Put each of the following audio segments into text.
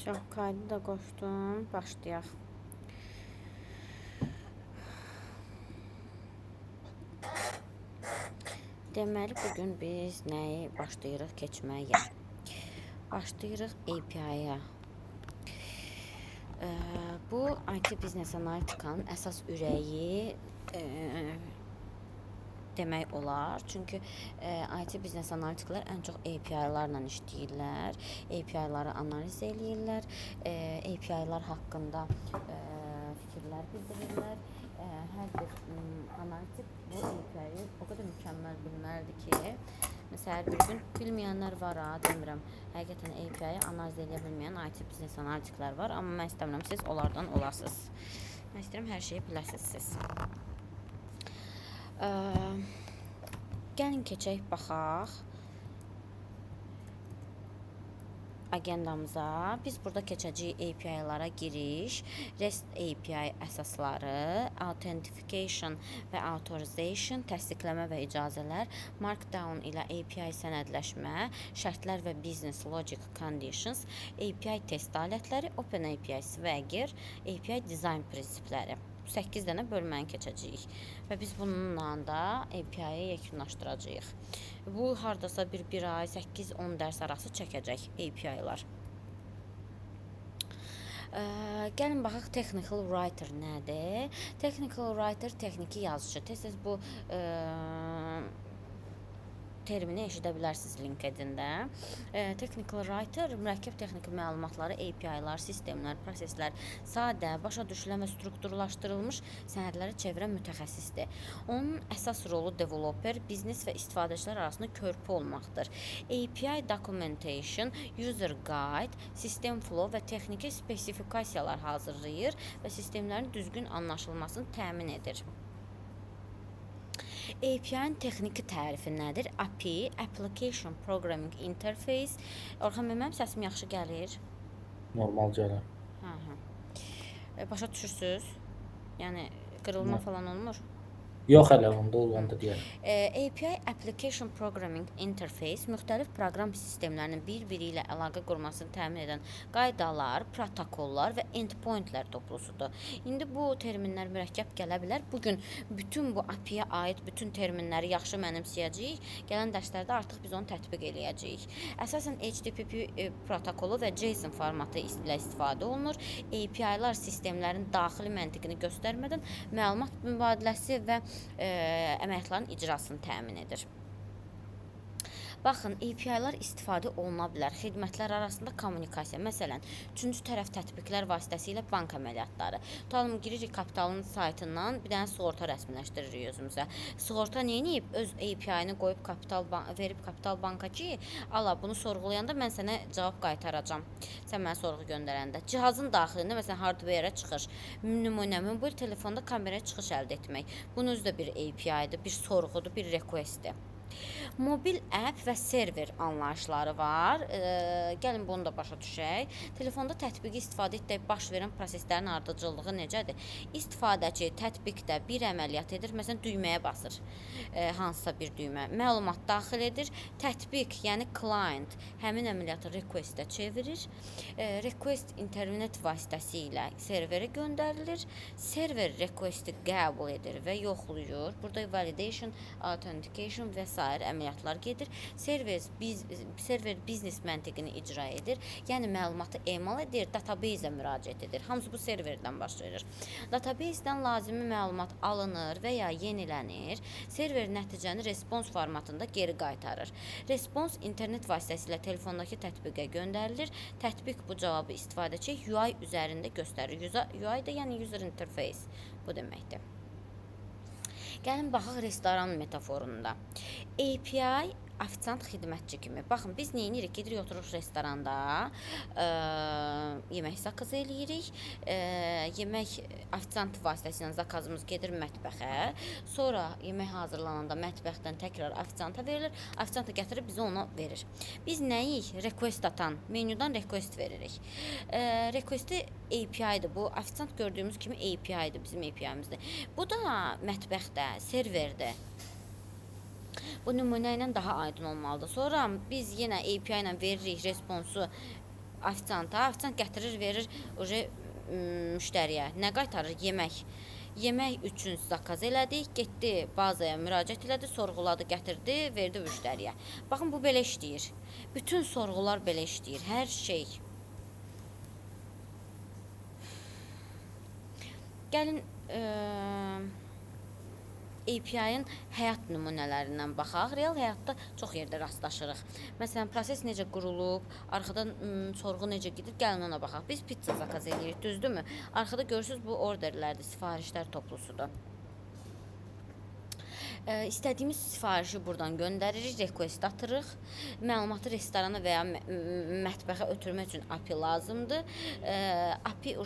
Çox kaydı da qoşdum. Başlayaq. Deməli, bugün biz nəyi başlayırıq keçməyə? Başlayırıq API-yə. Bu, IT Business Analyticanın əsas ürəyi demək olar. Çünki IT Business Analitiklər ən çox API-larla işləyirlər. API-ları analiz eləyirlər. API-lar haqqında fikirlər bildirirlər. Hər bir analitik bu API-yi o qədər mükəmməl bilməlidir ki, məsələn, bir gün bilməyənlər var, demirəm. Həqiqətən API-yi analiz edə bilməyən IT Business Analitiklər var, amma mən istəmirəm siz onlardan olasınız. Mən istəyirəm hər şeyi biləsiniz siz. Gəlin keçək, baxaq agendamıza. Biz burada keçəcəyik API-lara giriş, REST API əsasları, authentication və authorization, təsdiqləmə və icazələr, markdown ilə API sənədləşmə, şərtlər və business logic conditions, API test alətləri, OpenAPI Swagger, API design prinsipləri. 8 dənə bölməni keçəcəyik və biz bununla da API-yi yekunlaşdıracağıq. Bu, hardasa bir ay, 8-10 dərs arası çəkəcək API-lar. Gəlin baxaq, Technical Writer nədir? Technical Writer texniki yazıcı. Tez-tez bu termini eşidə bilərsiniz LinkedIn-də. Technical Writer mürəkkəb texniki məlumatları, API-lar, sistemlər, proseslər, sadə, başa düşülən və strukturlaşdırılmış sənədlərə çevirən mütəxəssisdir. Onun əsas rolu developer, biznes və istifadəçilər arasında körpü olmaqdır. API documentation, user guide, sistem flow və texniki spesifikasiyalar hazırlayır və sistemlərin düzgün anlaşılmasını təmin edir. API-nin texniki tərifi nədir? API, Application Programming Interface. Orxan, mənim səsim yaxşı gəlir? Normal gəlir. Başa düşürsünüz? Yəni, qırılma falan olmur? Yox, hələ onda olanda deyərəm. API Application Programming Interface müxtəlif proqram sistemlərinin bir-biri ilə əlaqə qurmasını təmin edən qaydalar, protokollar və endpointlər toplusudur. İndi bu terminlər mürəkkəb gələ bilər. Bugün bütün bu API-yə aid bütün terminləri yaxşı mənimsəyəcəyik. Gələn dərslərdə artıq biz onu tətbiq eləyəcəyik. Əsasən HTTP protokolu və JSON formatı ilə istifadə olunur. API-lar sistemlərin daxili məntiqini göstərmədən məlumat mübadiləsi və əməliyyatların icrasını təmin edir. Baxın, API-lar istifadə oluna bilər. Xidmətlər arasında kommunikasiya, məsələn, üçüncü tərəf tətbiqlər vasitəsilə bank əməliyyatları. Tutalım, giririk kapitalın saytından bir dənə sığorta rəsmiləşdiririk özümüzə. Sığorta neyiniyib? Öz API-ni qoyub verib kapital banka ki, ala, bunu sorğulayanda mən sənə cavab qaytaracam. Sən mənə sorğu göndərəndə. Cihazın daxilində, məsələn, hardware-ə çıxış, nümunə, mobil telefonda kameraya çıxış əldə etmək. Bunun özü də bir API-dir, bir sorğudur, bir request-dir. Mobil app və server anlayışları var. Gəlin bunu da başa düşək. Telefonda tətbiqi istifadə etdək baş verən proseslərin ardıcıllığı necədir? İstifadəçi tətbiqdə bir əməliyyat edir. Məsələn, düyməyə basır. Hansısa bir düymə. Məlumat daxil edir. Tətbiq, yəni client həmin əməliyyatı request-ə çevirir. Request internet vasitəsilə serverə göndərilir. Server request-i qəbul edir və yoxlayır. Burada validation, authentication və s. əməliyyatlar gedir. Server biznes məntiqini icra edir. Yəni, məlumatı emal edir, database-ə müraciət edir. Hamısı bu serverdən başlayır. Database-dən lazımi məlumat alınır və ya yenilənir. Server nəticəni respons formatında geri qaytarır. Respons internet vasitəsilə telefondakı tətbiqə göndərilir. Tətbiq bu cavabı istifadəçi UI üzərində göstərir. UI də yəni user interface bu deməkdir. Gəlin baxaq restoran metaforunda. API ofisiant xidmətçi kimi. Baxın, biz nə edirik? Gedirik, otururuq restoranda, yemək zakaz eləyirik. Yemək ofisiant vasitəsilə zakazımız gedir mətbəxə. Sonra yemək hazırlananda mətbəxdən təkrar ofisianta verilir. Ofisiant gətirib bizə onu verir. Biz nəyik? Request atan, menyudan request veririk. Request-i API-dir. Bu, ofisiant gördüyümüz kimi API-dir, bizim API-imizdir. Bu da mətbəxdə, serverdə. Bu nümunə ilə daha aydın olmalıdır. Sonra biz yenə API ilə veririk responsu ofisianta, ofisiant gətirir, verir müştəriyə. Nə qaytarır? Yemək. Yemək üçün zakaz elədik, getdi bazaya müraciət elədi, sorğuladı, gətirdi, verdi müştəriyə. Baxın, bu belə işləyir. Bütün sorğular belə işləyir, hər şey. Gəlin API-ın həyat nümunələrindən baxaq. Real həyatda çox yerdə rastlaşırıq. Məsələn, proses necə qurulub, arxadan sorğu necə gedir, gəlin ona baxaq. Biz pizza zakaz edirik, düzdürmü? Arxada görürsünüz, bu orderlərdir, sifarişlər toplusudur. İstədiyimiz sifarişi buradan göndəririk, request atırıq. Məlumatı restorana və ya mətbəxə ötürmək üçün API lazımdır. API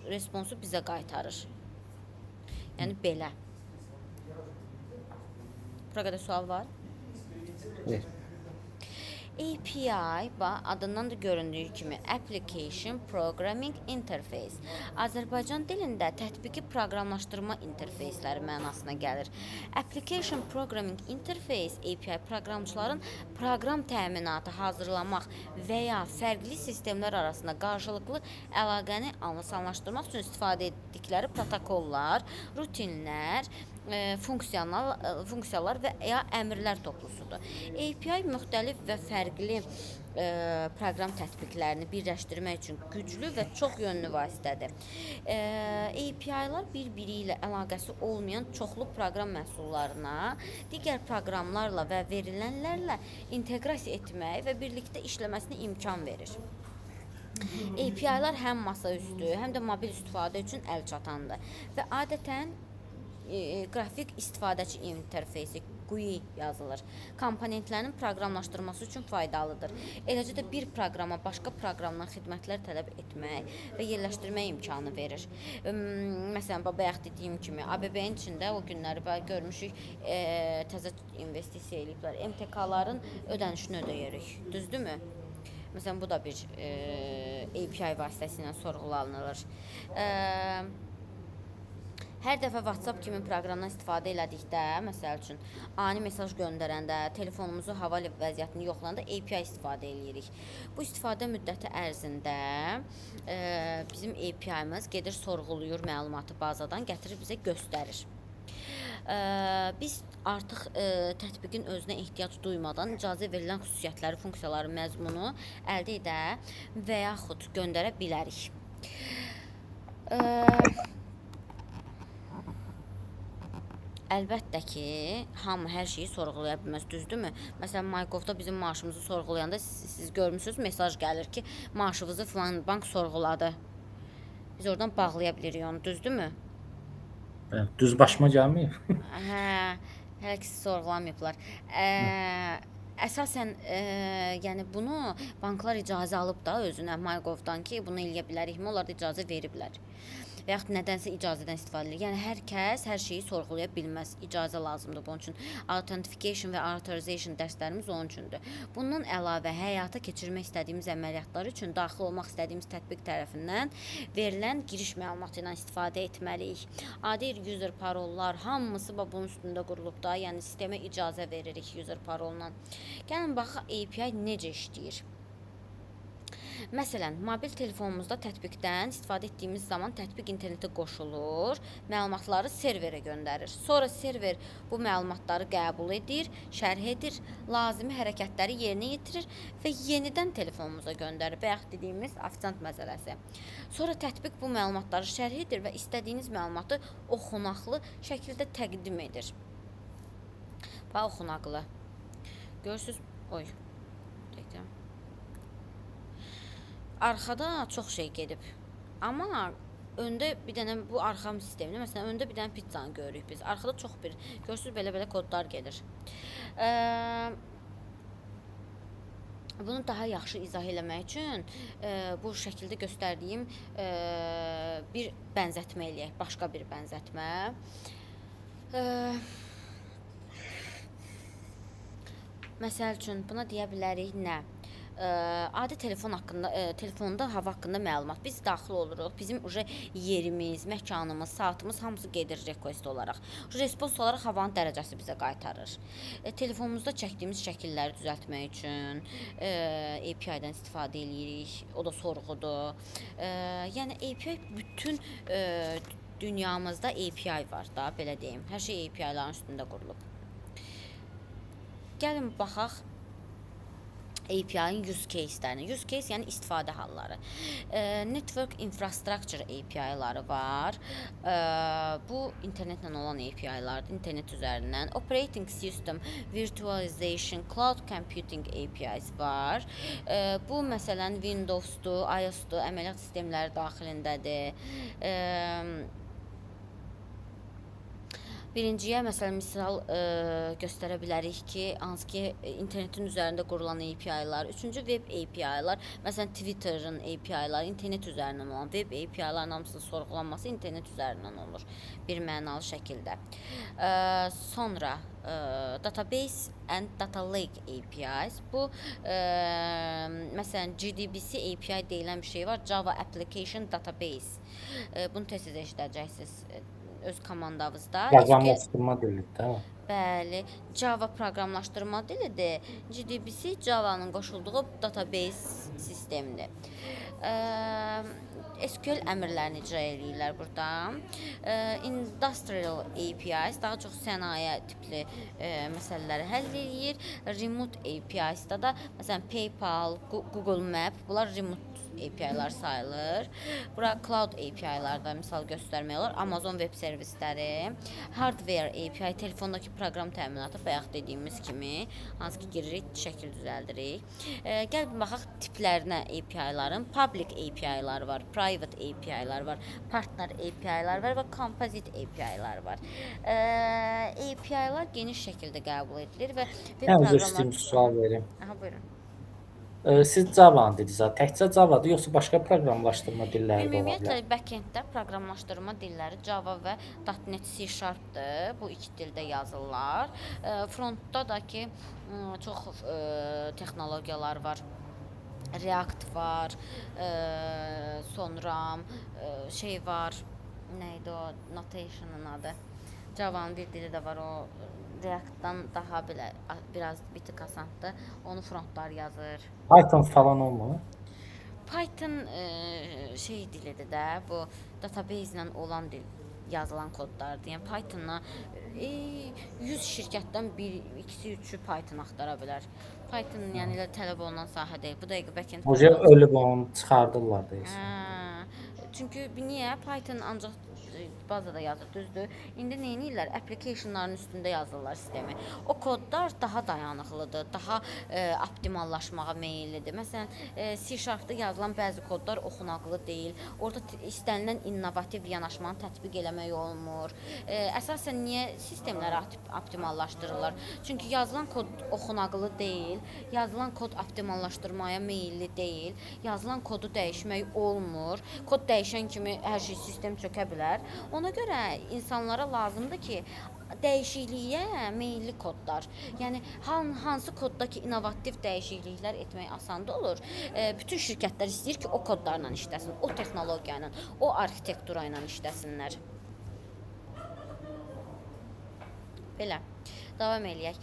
responsu bizə qaytarır. Yəni belə. Bura qədər sual var. Ver. API adından da göründüyü kimi Application Programming Interface. Azərbaycan dilində tətbiqi proqramlaşdırma interfeysləri mənasına gəlir. Application Programming Interface API proqramçıların proqram təminatı hazırlamaq və ya fərqli sistemlər arasında qarşılıqlı əlaqəni asanlaşdırmaq üçün istifadə etdikləri protokollar, rutinlər, funksiyalar və ya əmrlər toplusudur. API müxtəlif və fərqli proqram tətbiqlərini birləşdirmək üçün güclü və çox yönlü vasitədir. API-lar bir-biri ilə əlaqəsi olmayan çoxlu proqram məhsullarına digər proqramlarla və verilənlərlə inteqrasiya etmək və birlikdə işləməsinə imkan verir. API-lar həm masaüstü, həm də mobil istifadə üçün əlçatandır və adətən qrafik istifadəçi interfeysi GUI yazılır. Komponentlərin proqramlaşdırması üçün faydalıdır. Eləcə də bir proqrama başqa proqramdan xidmətlər tələb etmək və yerləşdirmək imkanı verir. Məsələn, bayaq dediyim kimi, ABB-nin içində o günləri görmüşük, təzə investisiya eləyiblər. MTK-ların ödənişini ödəyirik, düzdürmü? Məsələn, bu da bir API vasitəsilə sorğulanılır. Hər dəfə WhatsApp kimi proqramdan istifadə elədikdə, məsəl üçün, ani mesaj göndərəndə, telefonumuzu hava vəziyyətini yoxlayanda API istifadə edirik. Bu istifadə müddəti ərzində bizim API-miz gedir, sorğuluyur məlumatı bazadan, gətirir bizə göstərir. Biz artıq tətbiqin özünə ehtiyac duymadan icazə verilən xüsusiyyətləri, funksiyaları, məzmunu əldə edə və yaxud göndərə bilərik. Əlbəttə ki, hamı hər şeyi sorğulaya bilməz, düzdürmü? Məsələn, MyGov-da bizim maaşımızı sorğulayanda siz görmüsünüz, mesaj gəlir ki, maaşınızı filan bank sorğuladı. Biz oradan bağlaya bilirik onu, düzdürmü? Düz başıma gəlməyib. Hələ ki, sorğulamayıblar. Əsasən, yəni bunu banklar icazə alıb da özünə MyGov-dan ki, bunu eləyə bilərikmi? Onlar da icazə veriblər. Və yaxud nədənsə icazədən istifadə edir. Yəni, hər kəs hər şeyi sorğulaya bilməz. İcazə lazımdır bunun üçün. Authentication və authorization dərslərimiz onun üçündür. Bundan əlavə, həyata keçirmək istədiyimiz əməliyyatlar üçün daxil olmaq istədiyimiz tətbiq tərəfindən verilən giriş məlumatı ilə istifadə etməliyik. Adi user parollar, hamısı bunun üstündə qurulub da, yəni sistemə icazə veririk user parolla. Gəlin, baxaq, API necə işləyir? Məsələn, mobil telefonumuzda tətbiqdən istifadə etdiyimiz zaman tətbiq internetə qoşulur, məlumatları serverə göndərir. Sonra server bu məlumatları qəbul edir, şərh edir, lazımi hərəkətləri yerinə yetirir və yenidən telefonumuza göndərir. Bayaq dediyimiz ofisiant məsələsi. Sonra tətbiq bu məlumatları şərh edir və istədiyiniz məlumatı oxunaqlı şəkildə təqdim edir. Bax, oxunaqlı. Görürsünüz, arxada çox şey gedib. Amma öndə bir dənə bu arxa sistemini, məsələn, öndə bir dənə pizzanı görürük biz. Arxada çox görürsünüz, belə-belə kodlar gedir. Bunu daha yaxşı izah eləmək üçün bu şəkildə göstərdiyim bir bənzətmə eləyək, başqa bir bənzətmə. Məsəl üçün, buna deyə bilərik nə? adi telefon haqqında, telefonda hava haqqında məlumat biz daxil oluruq. Bizim yerimiz, məkanımız, saatımız hamısı gedir request olaraq. Respons olaraq havanın dərəcəsi bizə qaytarır. Telefonumuzda çəkdiyimiz şəkilləri düzəltmək üçün API-dən istifadə edirik. O da sorğudur. Yəni API bütün dünyamızda API var da, belə deyim. Hər şey API-lərin üstündə qurulub. Gəlin baxaq API-nin use case-lərini. Use case yəni istifadə halları. Network infrastructure API-ləri var. Bu internetlə olan API-lərdir, internet üzərindən. Operating system, virtualization, cloud computing APIs var. Bu məsələn Windows-dur, iOS-dur, əməliyyat sistemləri daxilindədir. Birinciyə misal göstərə bilərik ki, hansı ki internetin üzərində qurulan API-lar. Üçüncü web API-lar, məsələn Twitter'ın API-ları, internet üzərindən olan web API-ların hamısının sorğulanması internet üzərindən olur bir mənalı şəkildə. Sonra database and data lake APIs. Bu məsələn JDBC API deyilən bir şey var, Java Application Database. Bunu tez-tez eşidəcəksiniz öz komandavızda. Proqramlaşdırma dilidir, değil mi? Bəli, Java proqramlaşdırma dilidir. JDBC Java-nın qoşulduğu database sistemidir. SQL əmrlərini icra edirlər burada. Industrial APIs daha çox sənaye tipli məsələləri həll edir. Remote APIs-da da məsələn PayPal, Google Map, bunlar remote API-lar sayılır. Bura cloud API-larda misal göstərmək olar. Amazon web servisləri, hardware API, telefondakı proqram təminatı bayaq dediyimiz kimi, hansı ki giririk, şəkil düzəldirik. Gəlin baxaq tiplərinə API-ların. Public API-lar var, private API-lar var, partner API-lar var və composite API-lar var. API-lar geniş şəkildə qəbul edilir və Üzr istəyim, sual verim. Aha, buyurun. Siz Java-nı dediniz, təkcə Java-dır, yoxsa başqa proqramlaşdırma dilləri də ola Ümumiyyətlə, bilər? backend-də proqramlaşdırma dilləri Java və .NET C Sharp-dır. Bu iki dildə yazırlar. Frontda da ki, çox texnologiyalar var. React var, sonra şey var, neydi o, Notation-ın adı. Java'nın bir dili də var, o React-dan daha belə biraz bir tık asandır. Onu frontlar yazır. Python falan olmur? Python şey dilidir də, bu database ilə olan dil, yazılan kodlardır. Yəni Python-la 100 şirkətdən 1-2-3-ü Python axtara bilər. Python yəni elə tələb olunan sahə deyil. Bu dəqiqə backend Hoca ölüb onu çıxardırlar deyirsən. Çünki niyə? Python ancaq bazada yazır, düzdür. İndi nə edirlər? Applicationların üstündə yazırlar sistemi. O kodlar daha dayanıqlıdır, daha optimallaşmağa meyllidir. Məsələn, C Sharp-da yazılan bəzi kodlar oxunaqlı deyil. Orada istənilən innovativ yanaşmanı tətbiq eləmək olmur. Əsasən niyə sistemləri optimallaşdırırlar? Çünki yazılan kod oxunaqlı deyil, yazılan kod optimallaşdırmaya meylli deyil, yazılan kodu dəyişmək olmur. Kod dəyişən kimi hər şey sistem çökə bilər. Ona görə insanlara lazımdır ki, dəyişikliyə meylli kodlar. Yəni hansı koddakı innovativ dəyişikliklər etmək asan olur. Bütün şirkətlər istəyir ki, o kodlarla işləsin, o texnologiya ilə, o arxitektura ilə işləsinlər. Belə. Davam eləyək.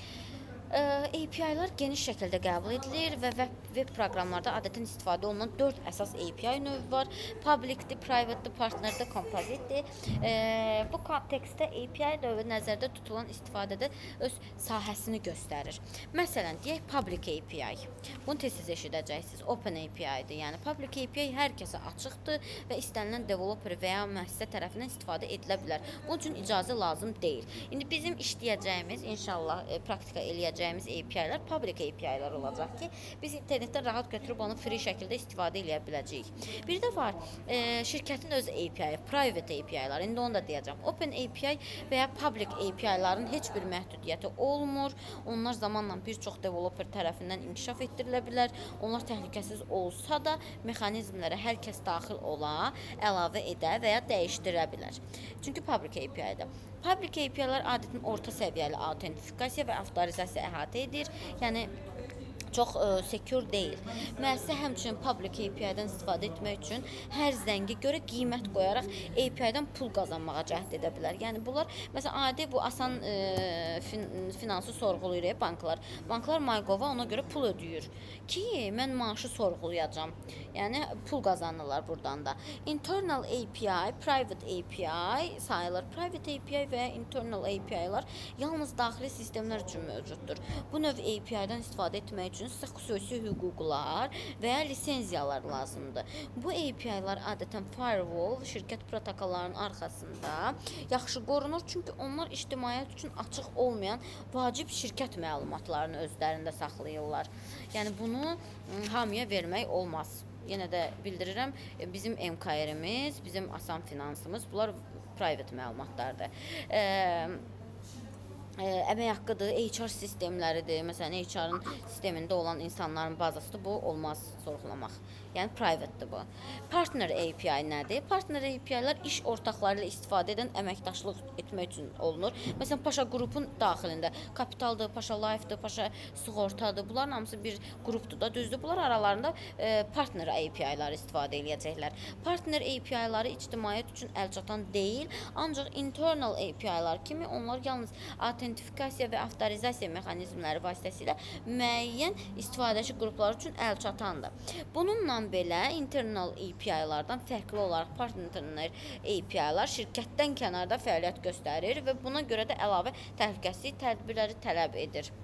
API-lar geniş şəkildə qəbul edilir və web proqramlarda adətən istifadə olunan 4 əsas API növü var. Publicdir, privatedir, partnerdir, compositedir. Bu kontekstdə API növü nəzərdə tutulan istifadədə öz sahəsini göstərir. Məsələn, deyək public API. Bunu tez-tez eşidəcəksiniz. Open API-dir. Yəni public API hər kəsə açıqdır və istənilən developer və ya müəssisə tərəfindən istifadə edilə bilər. Bunun üçün icazə lazım deyil. İndi bizim işləyəcəyimiz, inşallah praktika eləyəcəyimiz API-lər public API-lər olacaq ki, biz internetdən rahat götürüb onu free şəkildə istifadə edə biləcəyik. Bir də var, şirkətin öz API, private API-lar, indi onu da deyəcəm. Open API və ya public API-ların heç bir məhdudiyyəti olmur. Onlar zamanla bir çox developer tərəfindən inkişaf etdirilə bilər. Onlar təhlükəsiz olsa da, mexanizmlərə hər kəs daxil ola, əlavə edə və ya dəyişdirə bilər. Çünki public API-də. Public API-lar adətən orta səviyyəli autentifikasiya və avtorizasiya əhatə edir. Yəni çox secure deyil. Müəssisə həmçinin public API-dən istifadə etmək üçün hər zəngə görə qiymət qoyaraq API-dən pul qazanmağa cəhd edə bilər. Yəni bunlar məsələn adi bu asan finansı sorğulayır banklar. Banklar MyGov-a ona görə pul ödəyir ki, mən maaşı sorğulayacağam. Yəni pul qazanırlar buradan da. Internal API, private API sayılır. Private API və internal API-lar yalnız daxili sistemlər üçün mövcuddur. Bu növ API-dən istifadə etmək üçün sizə xüsusi hüquqlar və ya lisenziyalar lazımdır. Bu API-lar adətən firewall, şirkət protokollarının arxasında yaxşı qorunur, çünki onlar ictimaiyyət üçün açıq olmayan vacib şirkət məlumatlarını özlərində saxlayırlar. Yəni bunu hamıya vermək olmaz. Yenə də bildirirəm, bizim MKR-imiz, bizim Asan Finansımız, bunlar private məlumatlardır. Əmək haqqıdır, HR sistemləridir. Məsələn, HR-ın sistemində olan insanların bazasıdır. Bu olmaz sorğulamaq. Yəni privatedir bu. Partner API nədir? Partner API-lər iş ortaqları ilə istifadə edən əməkdaşlıq etmək üçün olunur. Məsələn, Paşa qrupun daxilində Kapitaldır, Paşa Life'dır, Paşa Sığortadır. Bunların hamısı bir qrupdur da, düzdür. Bunlar aralarında partner API-ləri istifadə edəcəklər. Partner API-ləri ictimaiyyət üçün əlçatan deyil, ancaq internal API-lar kimi onlar yalnız autentifikasiya və avtorizasiya mexanizmləri vasitəsilə müəyyən istifadəçi qrupları üçün əlçatandır. Bununla belə internal API-lardan fərqli olaraq partner API-lar şirkətdən kənarda fəaliyyət göstərir və buna görə də əlavə təhlükəsizlik tədbirləri tələb edir.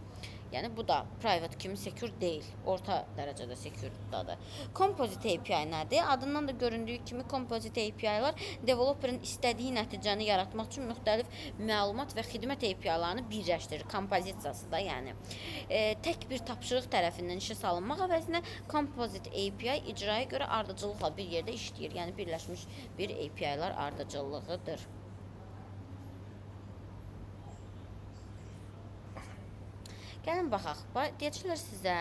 Yəni bu da private kimi secure deyil, orta dərəcədə securedadır. Composite API nədir? Adından da göründüyü kimi composite API-lar developerin istədiyi nəticəni yaratmaq üçün müxtəlif məlumat və xidmət API-larını birləşdirir. Kompozisiyası da yəni. Tək bir tapşırıq tərəfindən işə salınmaq əvəzinə composite API icraya görə ardıcıllıqla bir yerdə işləyir. Yəni birləşmiş bir API-lar ardıcıllığıdır. Gəlin baxaq. Deyəcəklər sizə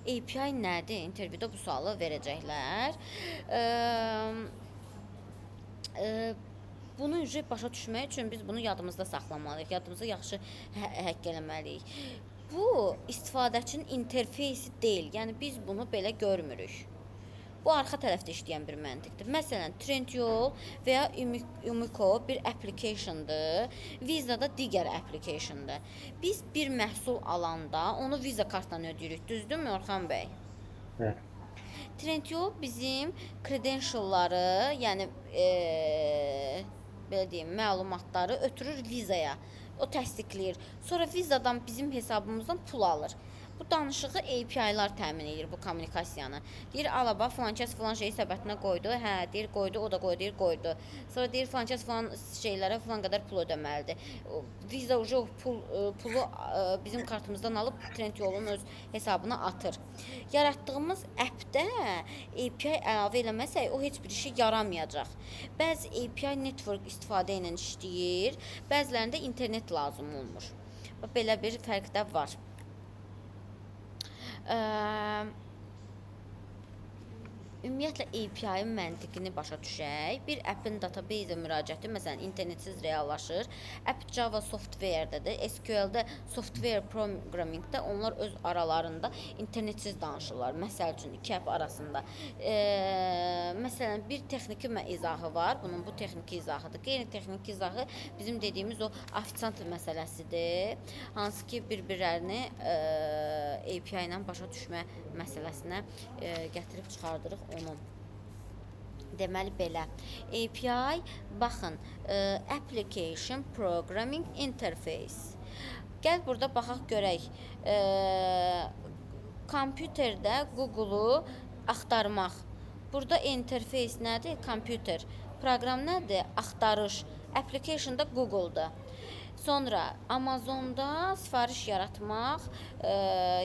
API nədir? İntervyuda bu sualı verəcəklər. Bunu başa düşmək üçün biz bunu yadımızda saxlamalıyıq. Yadımızda yaxşı həkk eləməliyik. Bu istifadəçinin interfeysi deyil. Yəni biz bunu belə görmürük. Bu arxa tərəfdə işləyən bir məntiqdir. Məsələn, Trendyol və ya Umiko bir application'dır, Visa da digər application'dır. Biz bir məhsul alanda onu Visa kartla ödəyirik, düzdürmü Orxan bəy? Evet. Trendyol bizim credential'ları, yəni belə deyim, məlumatları ötürür Visa'ya. O təsdiqləyir. Sonra Visa'dan bizim hesabımızdan pul alır. Bu danışığı API-lar təmin edir bu kommunikasiyanı. Deyir, alaba filan kəs filan şeyi səbətinə qoydu. Hə, deyir, qoydu, o da qoydu, deyir, qoydu. Sonra deyir, filan kəs filan şeylərə filan qədər pul ödəməlidir. Visa o pulu bizim kartımızdan alıb Trendyolun öz hesabına atır. Yaratdığımız appdə API əlavə eləməsək, o heç bir işi yaramayacaq. Bəzi API network istifadə ilə işləyir, bəzilərində internet lazım olmur. Belə bir fərq də var. Ümumiyyətlə API-ın məntiqini başa düşək. Bir appin database müraciəti məsələn internetsiz reallaşır. App Java software-dədir. SQL-də software programmingdə onlar öz aralarında internetsiz danışırlar. Məsəl üçün iki app arasında. Məsələn bir texniki izahı var. Bunun bu texniki izahıdır. Qeyri-texniki izahı bizim dediyimiz o ofisant məsələsidir. Hansı ki bir-birlərini API ilə başa düşmə məsələsinə gətirib çıxardırıq onu. Deməli belə. API, baxın, Application Programming Interface. Gəl burada baxaq görək. Kompüterdə Google-u axtarmaq. Burada interface nədir? Kompüter. Proqram nədir? Axtarış. Application-da Google-da. Sonra Amazonda sifariş yaratmaq,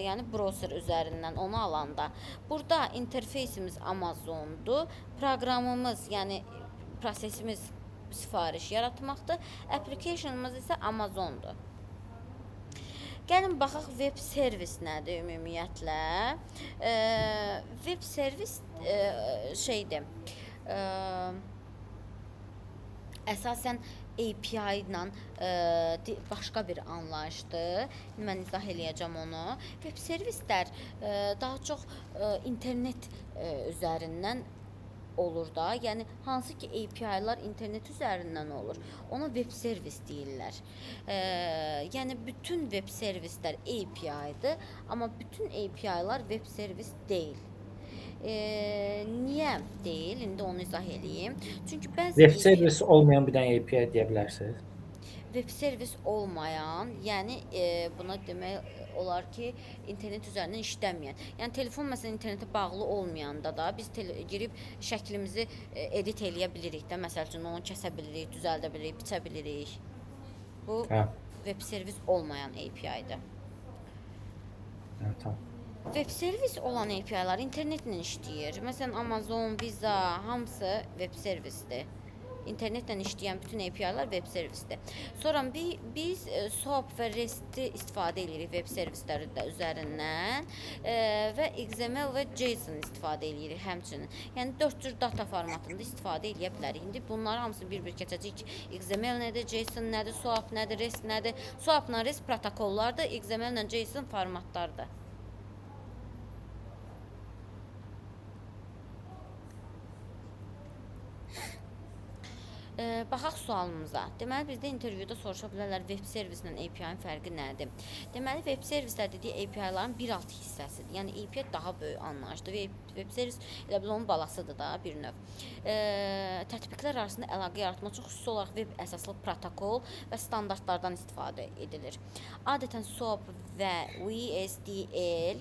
yəni browser üzərindən onu alanda. Burada interfeysimiz Amazondur, proqramımız, yəni prosesimiz sifariş yaratmaqdır, applicationımız isə Amazondur. Gəlin baxaq web servis nədir ümumiyyətlə. Web servis şeydir. Əsasən API ilə başqa bir anlayışdır. Mən izah eləyəcəm onu. Web servislər daha çox internet üzərindən olur da. Yəni hansı ki API-lar internet üzərindən olur, ona web servis deyirlər. Yəni bütün web servislər API-dir, amma bütün API-lar web servis deyil. Niyə deyil? İndi onu izah eləyim. Çünki bəzi Web servis olmayan bir dənə API deyə bilərsiniz. web servis olmayan, yəni buna demək olar ki, internet üzərindən işləməyən. Yəni telefon məsələn internetə bağlı olmayanda da biz girib şəklimizi edit eləyə bilirik də. Məsəl üçün onu kəsə bilirik, düzəldə bilirik, biçə bilirik. Bu Hə. web servis olmayan API-dir. Hə, tamam. Web servis olan API-lar internetlə işləyir. Məsələn, Amazon, Visa hamısı web servisdir. İnternetlə işləyən bütün API-lar web servisdir. Sonra biz SOAP və REST-i istifadə edirik web servisləri üzərindən və XML və JSON istifadə edirik həmçinin. Yəni 4 cür data formatında istifadə edə bilərik. İndi bunları hamısı bir-bir keçəcəyik. XML nədir, JSON nədir, SOAP nədir, REST nədir? SOAP-la REST protokollardır, XML-la JSON formatlardır. Baxaq sualımıza. Deməli, bizdə intervyuda soruşa bilərlər web servislə API-nin fərqi nədir? Deməli, web servislər dediyi API-ların bir alt hissəsidir. Yəni, API daha böyük anlayışdır. Web servis elə bil onun balasıdır da bir növ. Tətbiqlər arasında əlaqə yaratmaq üçün xüsusi olaraq web əsaslı protokol və standartlardan istifadə edilir. Adətən SOAP və WSDL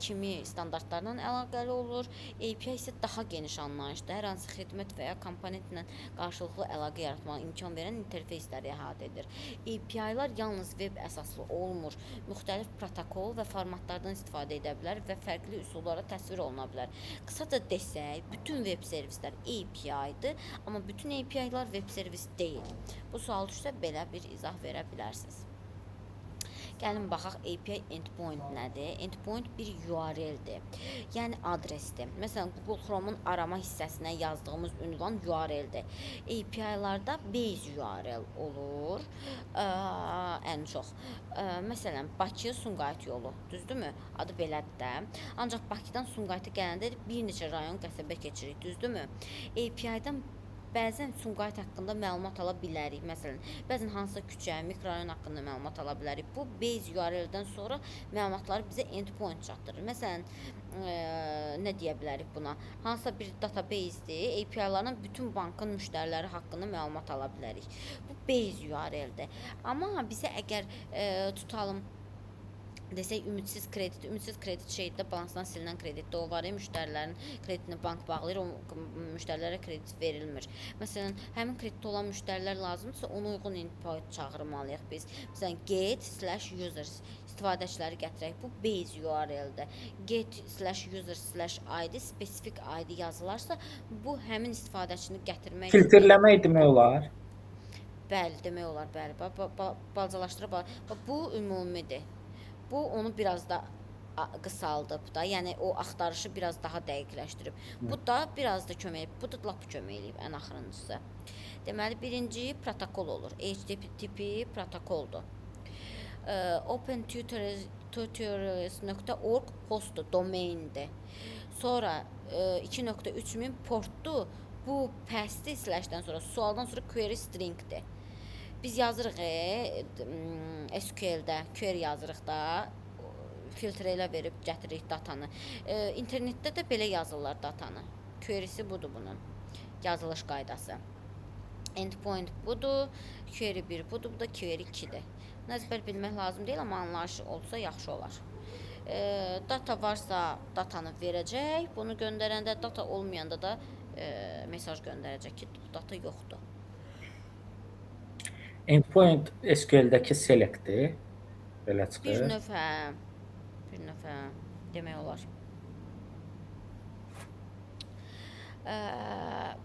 kimi standartlarla əlaqəli olur. API isə daha geniş anlayışdır. Hər hansı xidmət və ya komponentlə qarşılıqlı əlaqə yaratmağa imkan verən interfeysləri əhatə edir. API-lar yalnız web əsaslı olmur. Müxtəlif protokol və formatlardan istifadə edə bilər və fərqli üsullara təsvir oluna bilər. Qısaca desək, bütün web servislər API-dir, amma bütün API-lar web servis deyil. Bu sual düşsə belə bir izah verə bilərsiniz. Gəlin baxaq API endpoint nədir? Endpoint bir URL-dir. Yəni adresdir. Məsələn, Google Chrome-un arama hissəsinə yazdığımız ünvan URL-dir. API-larda base URL olur. Ən çox. Məsələn, Bakı-Sumqayıt yolu, düzdürmü? Adı belədir də. Ancaq Bakıdan Sumqayıta gələndə bir neçə rayon, qəsəbə keçirik, düzdürmü? API-dan bəzən Sumqayıt haqqında məlumat ala bilərik. Məsələn, bəzən hansısa küçə, mikrorayon haqqında məlumat ala bilərik. Bu base URL-dən sonra məlumatları bizə endpoint çatdırır. Məsələn, nə deyə bilərik buna? Hansısa bir database-dir. API-lardan bütün bankın müştəriləri haqqında məlumat ala bilərik. Bu base URL-dir. Amma bizə əgər tutalım desək ümidsiz kredit şeydə balansdan silinən kreditdə o var ya, müştərilərin kreditini bank bağlayır, o müştərilərə kredit verilmir. Məsələn, həmin kreditdə olan müştərilər lazımdırsa, ona uyğun endpoint çağırmalıyıq biz. Məsələn, get/users istifadəçiləri gətirək. Bu base URL-dir. Get/user/id spesifik ID yazılarsa, bu həmin istifadəçini gətirmək Filtrləmək demək olar. Bəli, demək olar, bəli. Balacalaşdıra. Bu ümumidir. Bu onu biraz da qısaldıb da, yəni o axtarışı biraz daha dəqiqləşdirib. Bu da biraz da kömək edib, bu da lap kömək edib ən axırıncısı. Deməli, birinci protokol olur. HTTP protokoldur. OpenTutorials.org hostdur, domaindir. Sonra 2.3000 portdur. Bu pəsti slashdən sonra, sualdan sonra query stringdir. Biz yazırıq SQL-də, query yazırıq da, filtrə ilə verib gətiririk datanı. İnternetdə də belə yazırlar datanı. Query'si budur bunun, yazılış qaydası. Endpoint budur, query 1 budur, bu da query 2-dir. Əzbər bilmək lazım deyil, amma anlayışı olsa yaxşı olar. Data varsa datanı verəcək, bunu göndərəndə, data olmayanda da mesaj göndərəcək ki, data yoxdur. Endpoint SQL-dəki select-dir. Belə çıxır. Bir növ demək olar.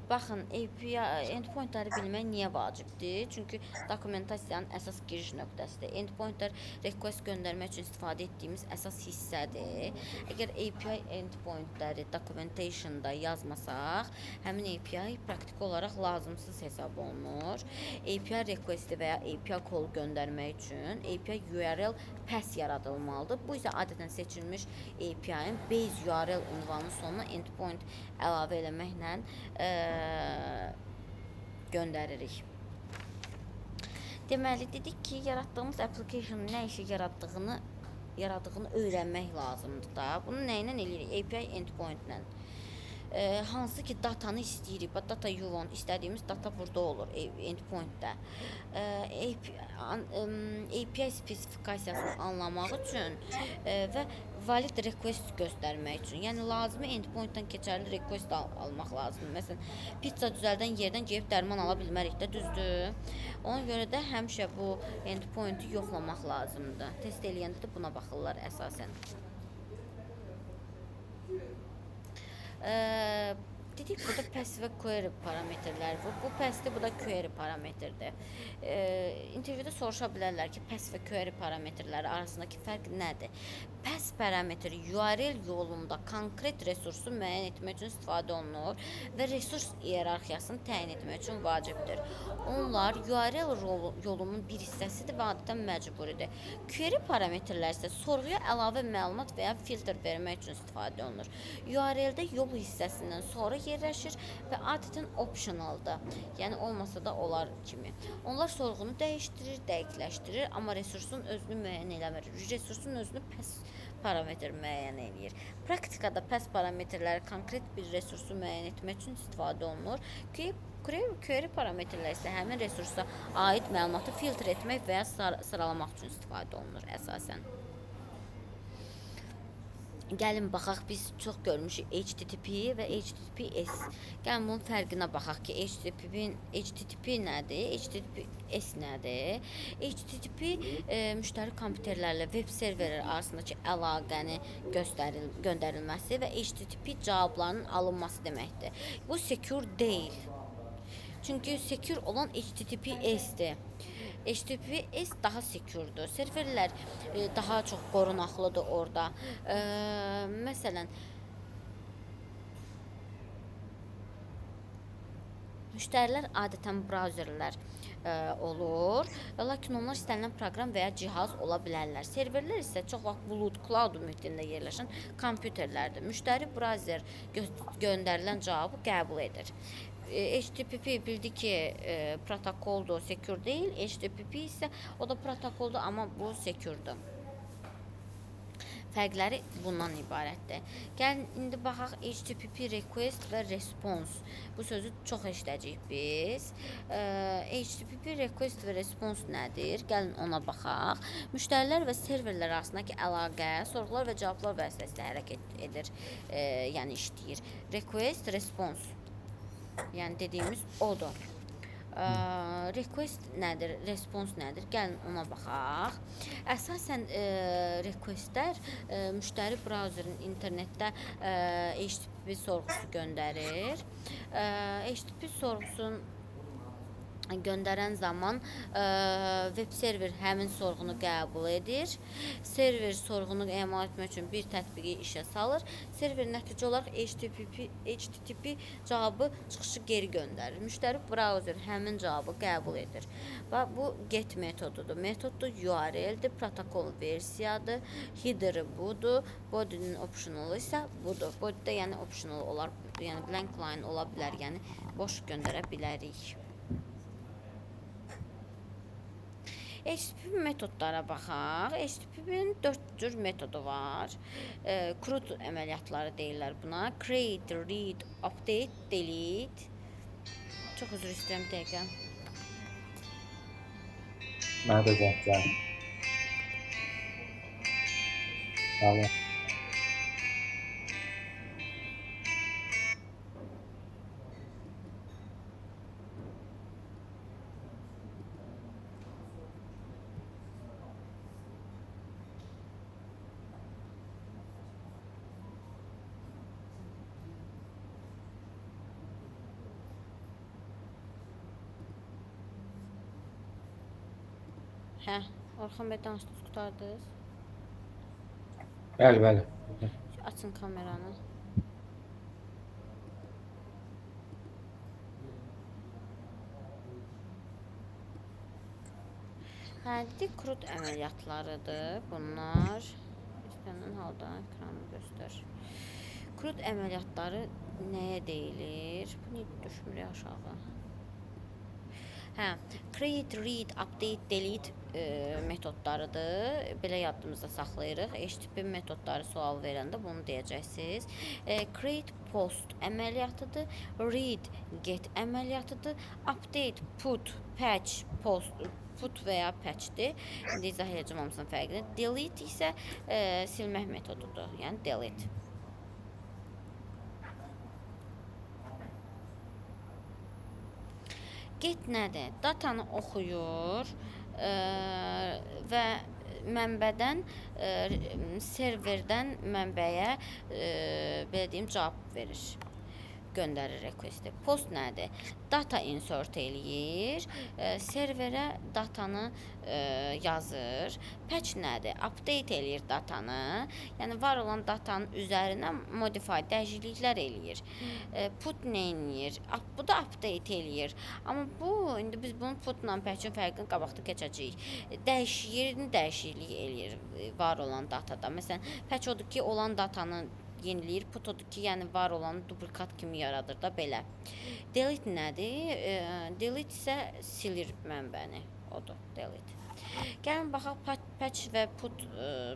Baxın, API endpointləri bilmək niyə vacibdir? Çünki dokumentasiyanın əsas giriş nöqtəsidir. Endpointlər request göndərmək üçün istifadə etdiyimiz əsas hissədir. Əgər API endpointləri documentationda yazmasaq, həmin API praktiki olaraq lazımsız hesab olunur. API requesti və ya API call göndərmək üçün API URL path yaradılmalıdır. Bu isə adətən seçilmiş API-nin base URL ünvanının sonuna endpoint əlavə eləməklə göndəririk. Deməli, dedik ki, yaratdığımız application nə işə yaradığını öyrənmək lazımdır da. Bunu nə ilə eləyirik? API endpoint ilə. Hansı ki datanı istəyirik. Data you want, istədiyimiz data burada olur endpointdə. API spesifikasiyasını anlamaq üçün və valid request göstərmək üçün. Yəni lazımi endpointdən keçərli request almaq lazımdır. Məsələn, pizza düzəldən yerdən gəlib dərman ala bilmərik də, düzdür? Ona görə də həmişə bu endpointi yoxlamaq lazımdır. Test eləyəndə də buna baxırlar əsasən. Dedik, burada pass və query parametrləri var. Bu passdir, bu da query parametrdir. İntervyuda soruşa bilərlər ki, pass və query parametrləri arasındakı fərq nədir? Pass parametri URL yolunda konkret resursu müəyyən etmək üçün istifadə olunur və resurs iyerarxiyasını təyin etmək üçün vacibdir. Onlar URL yolunun bir hissəsidir və adətən məcburidir. Query parametrlər isə sorğuya əlavə məlumat və ya filtr vermək üçün istifadə olunur. URL-də yol hissəsindən sonra yerləşir və adətən optionaldır. Yəni olmasa da olar kimi. Onlar sorğunu dəyişdirir, dəqiqləşdirir, amma resursun özünü müəyyən eləmir. Resursun özünü pass parametr müəyyən eləyir. Praktikada pass parametrləri konkret bir resursu müəyyən etmək üçün istifadə olunur. Query parametrlər isə həmin resursa aid məlumatı filtr etmək və ya sıralamaq üçün istifadə olunur əsasən. Gəlin baxaq, biz çox görmüşük HTTP və HTTPS. Gəlin bunun fərqinə baxaq ki, HTTP nədir, HTTPS nədir? HTTP müştəri kompüterlərlə web serverlər arasındakı əlaqəni göndərilməsi və HTTP cavablarının alınması deməkdir. Bu secure deyil. Çünki secure olan HTTPS-dir. HTTPS daha secure'dur. Serverlər daha çox qorunaqlıdır orada. Məsələn, müştərilər adətən brauzerlər olur, lakin onlar istənilən proqram və ya cihaz ola bilərlər. Serverlər isə çox vaxt bulut, cloud mühitində yerləşən kompüterlərdir. Müştəri brauzer göndərilən cavabı qəbul edir. HTTP bildi ki, protokoldur, secure deyil. HTTP isə o da protokoldur, amma bu securedur. Fərqləri bundan ibarətdir. Gəlin, indi baxaq HTTP request və response. Bu sözü çox eşidəcəyik biz. HTTP request və response nədir? Gəlin ona baxaq. Müştərilər və serverlər arasındakı əlaqə sorğular və cavablar vasitəsilə hərəkət edir, yəni işləyir. Request, response. Yəni dediyimiz odur. Request nədir, response nədir? Gəlin ona baxaq. Əsasən requestlər müştəri brauzerin internetdə HTTP sorğusu göndərir. HTTP sorğusunu göndərən zaman web server həmin sorğunu qəbul edir. Server sorğunu emal etmək üçün bir tətbiqi işə salır. Server nəticə olaraq HTTP cavabı çıxışı geri göndərir. Müştəri brauzer həmin cavabı qəbul edir. Və bu get metodudur. Metod da URL-dir, protokol versiyadır, header-ı budur, body-nin optionalı isə budur. Body-də yəni optional olar, yəni blank line ola bilər, yəni boş göndərə bilərik. HTTP metodlara baxaq. HTTP-nin 4 cür metodu var. CRUD əməliyyatları deyirlər buna. Create, read, update, delete. Çox üzr istəyirəm, dəqiqə. Mənə də zəng. Tamam. Hə, Orxan bəy danışdınız, qurtardınız. Bəli, bəli. Açın kameranı. Hə, dedik krut əməliyyatlarıdır bunlar. İstənilən halda ekranı göstər. Krut əməliyyatları nəyə deyilir? Bu niyə düşmür aşağı? Hə, create, read, update, delete metodlarıdır. Belə yadımızda saxlayırıq. HTTP metodları sual verəndə bunu deyəcəksiniz. Create post əməliyyatıdır. Read get əməliyyatıdır. Update put patch post put və ya patchdir. İndi izah edəcəm hamısının fərqini. Delete isə silmək metodudur. Yəni delete. Get nədir? Datanı oxuyur və mənbədən serverdən mənbəyə belə deyim cavab verir. Göndərir requesti. Post nədir? Data insert eləyir, serverə datanı yazır. Patch nədir? Update eləyir datanı. Yəni var olan datanın üzərinə modify, dəyişikliklər eləyir. Put nə eləyir? Bu da update eləyir. Amma bu indi biz bunun putla patch'in fərqini qabaqda keçəcəyik. Yerini dəyişiklik eləyir var olan datada. Məsələn, patch odur ki, olan datanı yeniləyir. Put odur ki, yəni var olan duplikat kimi yaradır da belə. Delete nədir? Delete isə silir mənbəni. Odur, delete. Gəlin baxaq, patch və put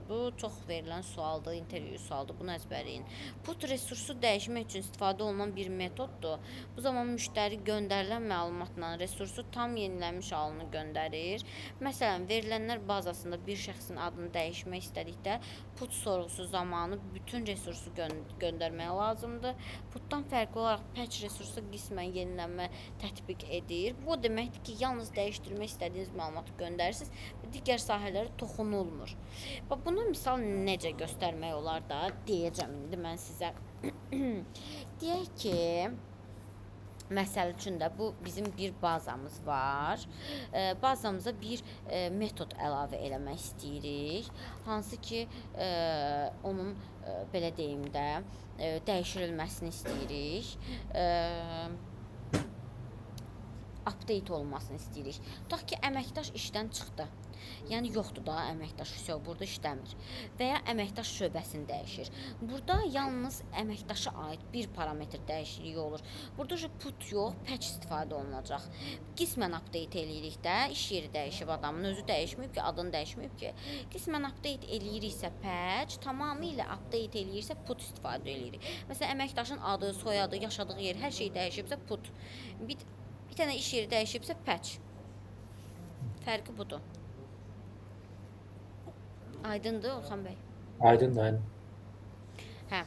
bu çox verilən sualdır, intervyu sualdır. Bunu əzbərləyin. Put resursu dəyişmək üçün istifadə olunan bir metoddur. Bu zaman müştəri göndərilən məlumatla resursu tam yenilənmiş halını göndərir. Məsələn, verilənlər bazasında bir şəxsin adını dəyişmək istədikdə put sorğusu zamanı bütün resursu göndərmək lazımdır. Putdan fərqli olaraq patch resursu qismən yenilənmə tətbiq edir. Bu deməkdir ki, yalnız dəyişdirmək istədiyiniz məlumatı göndərirsiniz. Digər sahələrə toxunulmur. Bunu misal necə göstərmək olar da deyəcəm indi mən sizə. Deyək ki, məsəl üçün də bu bizim bir bazamız var. Bazamıza bir metod əlavə eləmək istəyirik. Hansı ki, onun belə deyim də dəyişdirilməsini istəyirik. Update olmasını istəyirik. Tutaq ki, əməkdaş işdən çıxdı. Yəni yoxdur da əməkdaş, burada işləmir. Və ya əməkdaş şöbəsini dəyişir. Burada yalnız əməkdaşa aid bir parametr dəyişikliyi olur. Burada put yox, patch istifadə olunacaq. Qismən update eləyirik də, iş yeri dəyişib, adamın özü dəyişməyib ki, adını dəyişməyib ki. Qismən update eləyiriksə patch, tamamilə update eləyirsə put istifadə eləyirik. Məsələn, əməkdaşın adı, soyadı, yaşadığı yer, hər şey dəyişibsə put. Bir dənə iş yeri dəyişibsə patch. Fərqi budur. Aydındır Orxan bəy? Aydındır. Hə.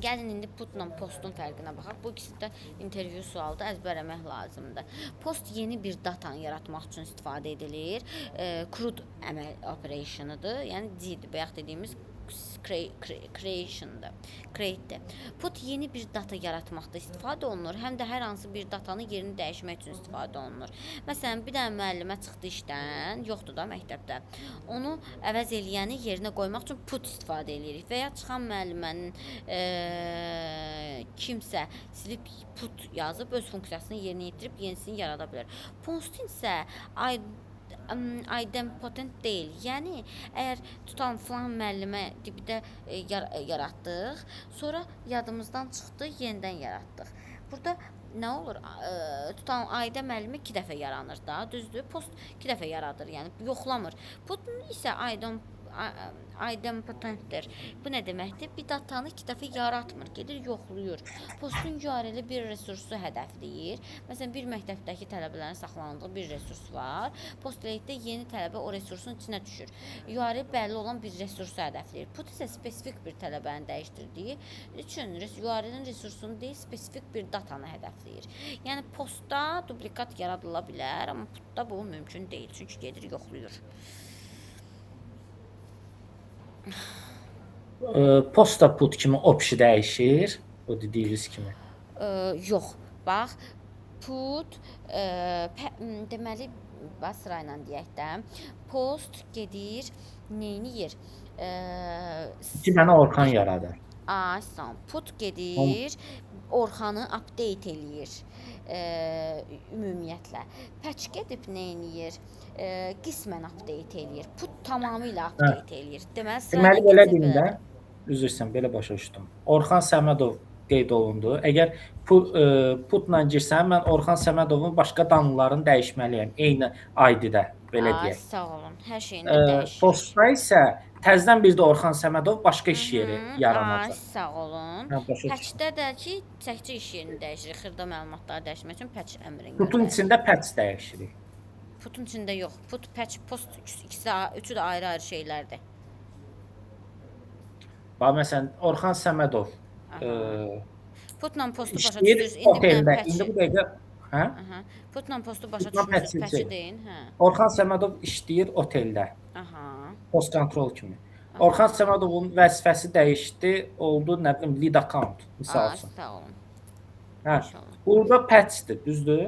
Gəlin indi putla postun fərqinə baxaq. Bu ikisi də intervyu sualıdır, əzbərləmək lazımdır. Post yeni bir datanı yaratmaq üçün istifadə edilir. CRUD operationıdır, yəni D-dir, bayaq dediyimiz creation'dır, create'dir. Put yeni bir data yaratmaqda istifadə olunur, həm də hər hansı bir datanın yerini dəyişmək üçün istifadə olunur. Məsələn, bir dənə müəllimə çıxdı işdən, yoxdur da məktəbdə. Onu əvəz eləyəni yerinə qoymaq üçün put istifadə edirik və ya çıxan müəllimənin kimsə silib put yazıb öz funksiyasını yerinə yetirib yenisini yarada bilər. Postin isə idempotent deyil. Yəni, əgər tutan filan müəllimə dibdə yaratdıq, sonra yadımızdan çıxdı, yenidən yaratdıq. Burada nə olur? Tutan ayda müəllimi 2 dəfə yaranır da, düzdür? Post 2 dəfə yaradır, yəni yoxlamır. Put isə idempotentdir. Bu nə deməkdir? Bir datanı 2 dəfə yaratmır, gedir yoxlayır. Postun URL-i bir resursu hədəfləyir. Məsələn, bir məktəbdəki tələbələrin saxlanıldığı bir resurs var. Postlayitdə yeni tələbə o resursun içinə düşür. URL bəlli olan bir resursu hədəfləyir. Put isə spesifik bir tələbənin dəyişdirdiyi üçün URL-in resursunu deyil, spesifik bir datanı hədəfləyir. Yəni, postda duplikat yaradıla bilər, amma putda bu mümkün deyil, çünki gedir yoxlayır. Posta put kimi opsi dəyişir, o dediyiniz kimi. Yox, bax, put deməli bax sırayla deyək də. Post gedir, neyniyir? Ki mənə Orxan yaradır. Asan, put gedir, Orxanı update eləyir. Ümumiyyətlə. Patch gedib neyniyir? Qismən update eləyir. Put tamamilə update eləyir. Deməli, Deməli, sırayla belə getsək deyim də, belədir. üzr istəyirəm, belə başa düşdüm. Orxan Səmədov qeyd olundu. Əgər putla girsəm, mən Orxan Səmədovun başqa danlılarını dəyişməliyəm. Eyni ID-də, belə deyək. Sağ olun. Hər şeyində dəyişirik. Postda isə təzədən bir də Orxan Səmədov başqa iş yeri yaranacaq. Sağ olun. Hə, başa düşdüm. Patchdə də ki, təkcə iş yerini dəyişirik. Xırda məlumatları dəyişmək üçün patch əmrini Putun göndəririk. içində patch dəyişirik. Putun içində yox. Put, patch, post üçü də ayrı-ayrı şeylərdir. Bax, məsələn, Orxan Səmədov Putla postu başa işləyir düşdünüz. İndi oteldə. mən İndi patch. bu dəqiqə, hə? Putla postu başa Putla düşdünüz. patch Patchi deyil. deyin, hə. Orxan Səmədov işləyir oteldə. Aha. Post kontrol kimi. Orxan Səmədovun vəzifəsi dəyişdi, oldu, nə bilim, lead account, misal üçün. Sağ olun. Hə. İnşallah. Burada patchdir, düzdür?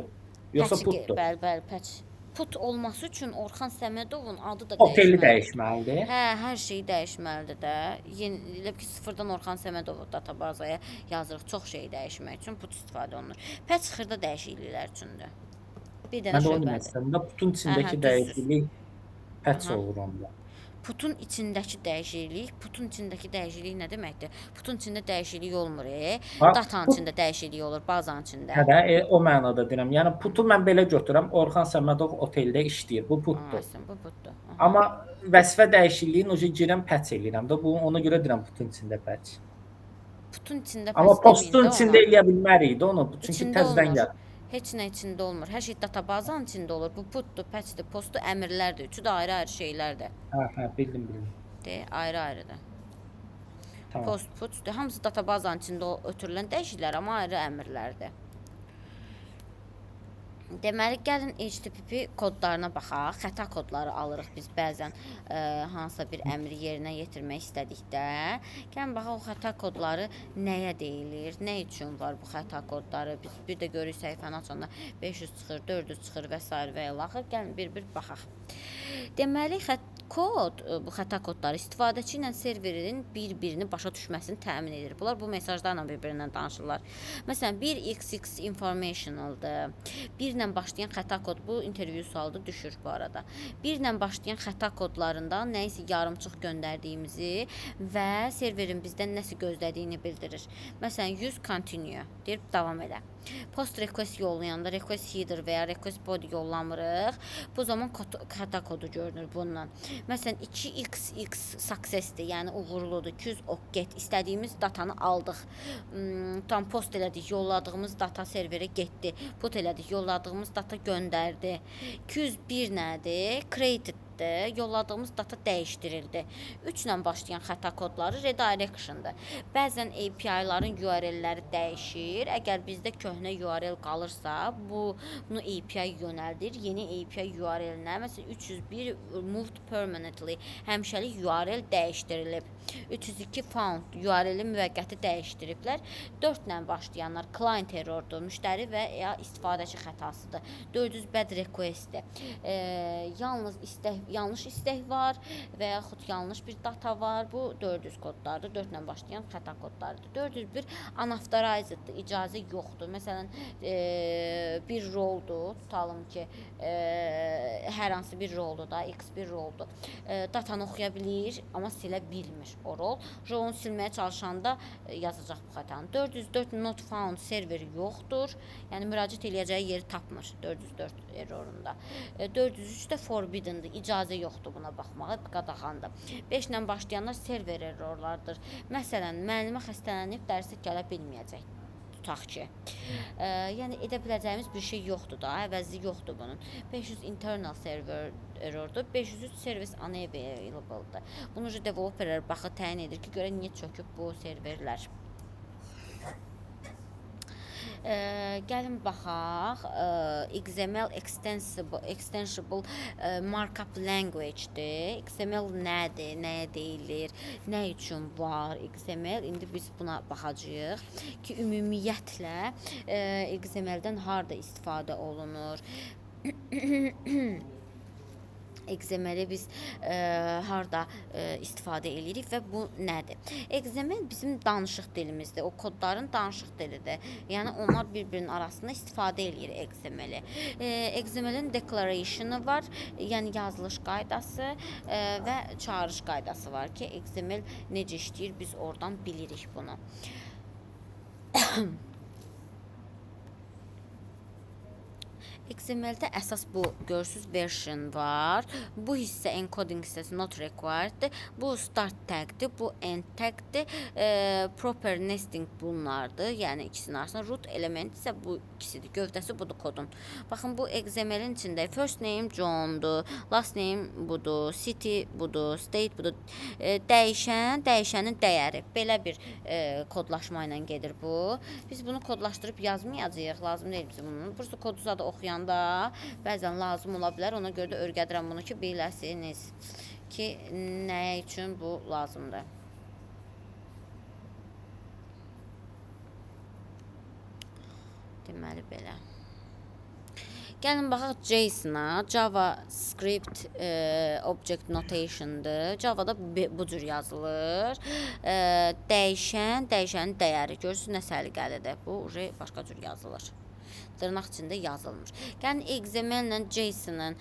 Yoxsa Patch, putdur? bəli, patch. Put olması üçün Orxan Səmədovun adı da Oteli dəyişməlidir. dəyişməlidir. Hə, hər şey dəyişməlidir də. Yeni elə ki, sıfırdan Orxan Səmədovu databazaya yazırıq. Çox şey dəyişmək üçün put istifadə olunur. Patch xırda dəyişikliklər üçündür. Bir dənə Mən də onu demək şöbədir. istədim də, putun içindəki düzdür. dəyişiklik patch olur onda. Putun içindəki dəyişiklik, putun içindəki dəyişiklik nə deməkdir? Putun içində dəyişiklik olmur. Ha, Datanın put- içində dəyişiklik olur, bazanın içində. Hə də, o mənada deyirəm. Yəni putu mən belə götürürəm, Orxan Səmədov oteldə işləyir. Bu putdur. Aysın, bu putdur. Aha. Amma vəzifə dəyişikliyin ucu girəm patch eləyirəm də. Bu ona görə deyirəm putun içində patch. Putun içində Amma patch postun deməyin də içində ona. eləyə bilmərik də onu. Çünki İçində təzədən olmur. gəl. Heç nə içində olmur. Hər şey databazanın içində olur. Bu putdur, patchdir, postdur, əmrlərdir. Üçü də ayrı-ayrı şeylərdir. Hə, bildim. Ayrı-ayrıdır. Tamam. Post, put, hamısı databazanın içində ötürülən dəyişikliklər, amma ayrı əmrlərdir. Deməli, gəlin HTTP kodlarına baxaq. Xəta kodları alırıq biz bəzən hansısa bir əmri yerinə yetirmək istədikdə. Gəlin baxaq o xəta kodları nəyə deyilir, nə üçün var bu xəta kodları. Biz bir də görürük səhifəni açanda 500 çıxır, 400 çıxır və s. və ilaxır. Gəlin bir baxaq. Deməli, bu xəta kodları istifadəçi ilə serverin bir-birini başa düşməsini təmin edir. Bunlar bu mesajlarla bir-birindən danışırlar. Məsələn, 1xx informationaldır. 1 ilə başlayan xəta kod, bu intervyu sualıdır, düşür bu arada. 1 ilə başlayan xəta kodlarında nəyisə yarımçıq göndərdiyimizi və serverin bizdən nəsə gözlədiyini bildirir. Məsələn, use continue deyib davam elə. Post request yollayanda request header və ya request body yollamırıq. Bu zaman xəta kodu görünür bundan. Məsələn, 2xx successdir, yəni uğurludur. 200 get istədiyimiz datanı aldıq. Tam post elədik, yolladığımız data serverə getdi. Put elədik, yolladığımız data göndərdi. 201 nədir? Created yolladığımız data dəyişdirildi. 3 ilə başlayan xəta kodları redirection'dır. Bəzən API-ların URL-ləri dəyişir. Əgər bizdə köhnə URL qalırsa, bunu API yönəldir. Yeni API URL-nə, məsələn 301 moved permanently, həmişəlik URL dəyişdirilib. 302 found URL-i müvəqqəti dəyişdiriblər. 4 ilə başlayanlar client errordur, müştəri və ya istifadəçi xətasıdır. 400 bad request-dir. Yanlış istək var və yaxud yanlış bir data var. Bu 400 kodlardır. 4 ilə başlayan xəta kodlardır. 401 unauthorizeddir. İcazə yoxdur. Məsələn, bir roldur. Tutalım ki, hər hansı bir roldur da, X bir roldur. Datanı oxuya bilir, amma silə bilmir o rol. Rolunu silməyə çalışanda yazacaq bu xətanı. 404 not found server yoxdur. Yəni müraciət eləyəcəyi yeri tapmır 404 errorunda. 403 də forbiddendir. İcazə yoxdur buna baxmağa, qadağandır. 5 ilə başlayanlar server errorlardır. Məsələn, müəllimə xəstələnib, dərsə gələ bilməyəcək. Tutaq ki. Yəni edə biləcəyimiz bir şey yoxdur da, əvəzi yoxdur bunun. 500 internal server errordur. 503 service unavailable-dır. Bunu developerlər baxı təyin edir ki, görə niyə çöküb bu serverlər. Gəlin baxaq. XML extensible markup language-dir. XML nədir, nəyə deyilir, nə üçün var XML? İndi biz buna baxacağıq ki, ümumiyyətlə XML-dən harda istifadə olunur. XML-i biz harda istifadə edirik və bu nədir? XML bizim danışıq dilimizdir. O kodların danışıq dilidir. Yəni onlar bir-birinin arasında istifadə edir XML-i. XML-in declaration-ı var, yəni yazılış qaydası və çağırış qaydası var ki, XML necə işləyir, biz oradan bilirik bunu. XML-də əsas bu görürsüz version var. Bu hissə encoding hissəsi not required'dir. Bu start tag'dir, bu end tag'dir. Proper nesting bunlardır. Yəni ikisinin arasında root element isə bu ikisidir. Gövdəsi budur kodun. Baxın bu XML-in içində first name John'dur, last name budur, city budur, state budur. Dəyişənin dəyəri. Belə bir kodlaşma ilə gedir bu. Biz bunu kodlaşdırıb yazmayacağıq. Lazım deyil bizim bunu. Burası kodu zadı oxuyan da bəzən lazım ola bilər. Ona görə də öyrədirəm bunu ki, biləsiniz ki, nə üçün bu lazımdır. Deməli belə. Gəlin baxaq JSON-a. JavaScript Object Notation-dır. Javada bu cür yazılır. Dəyişənin dəyəri. Görürsünüz nə səliqəlidir. Bu başqa cür yazılır. Dırnaq içində yazılmır. Yəni XML ilə JSON-ın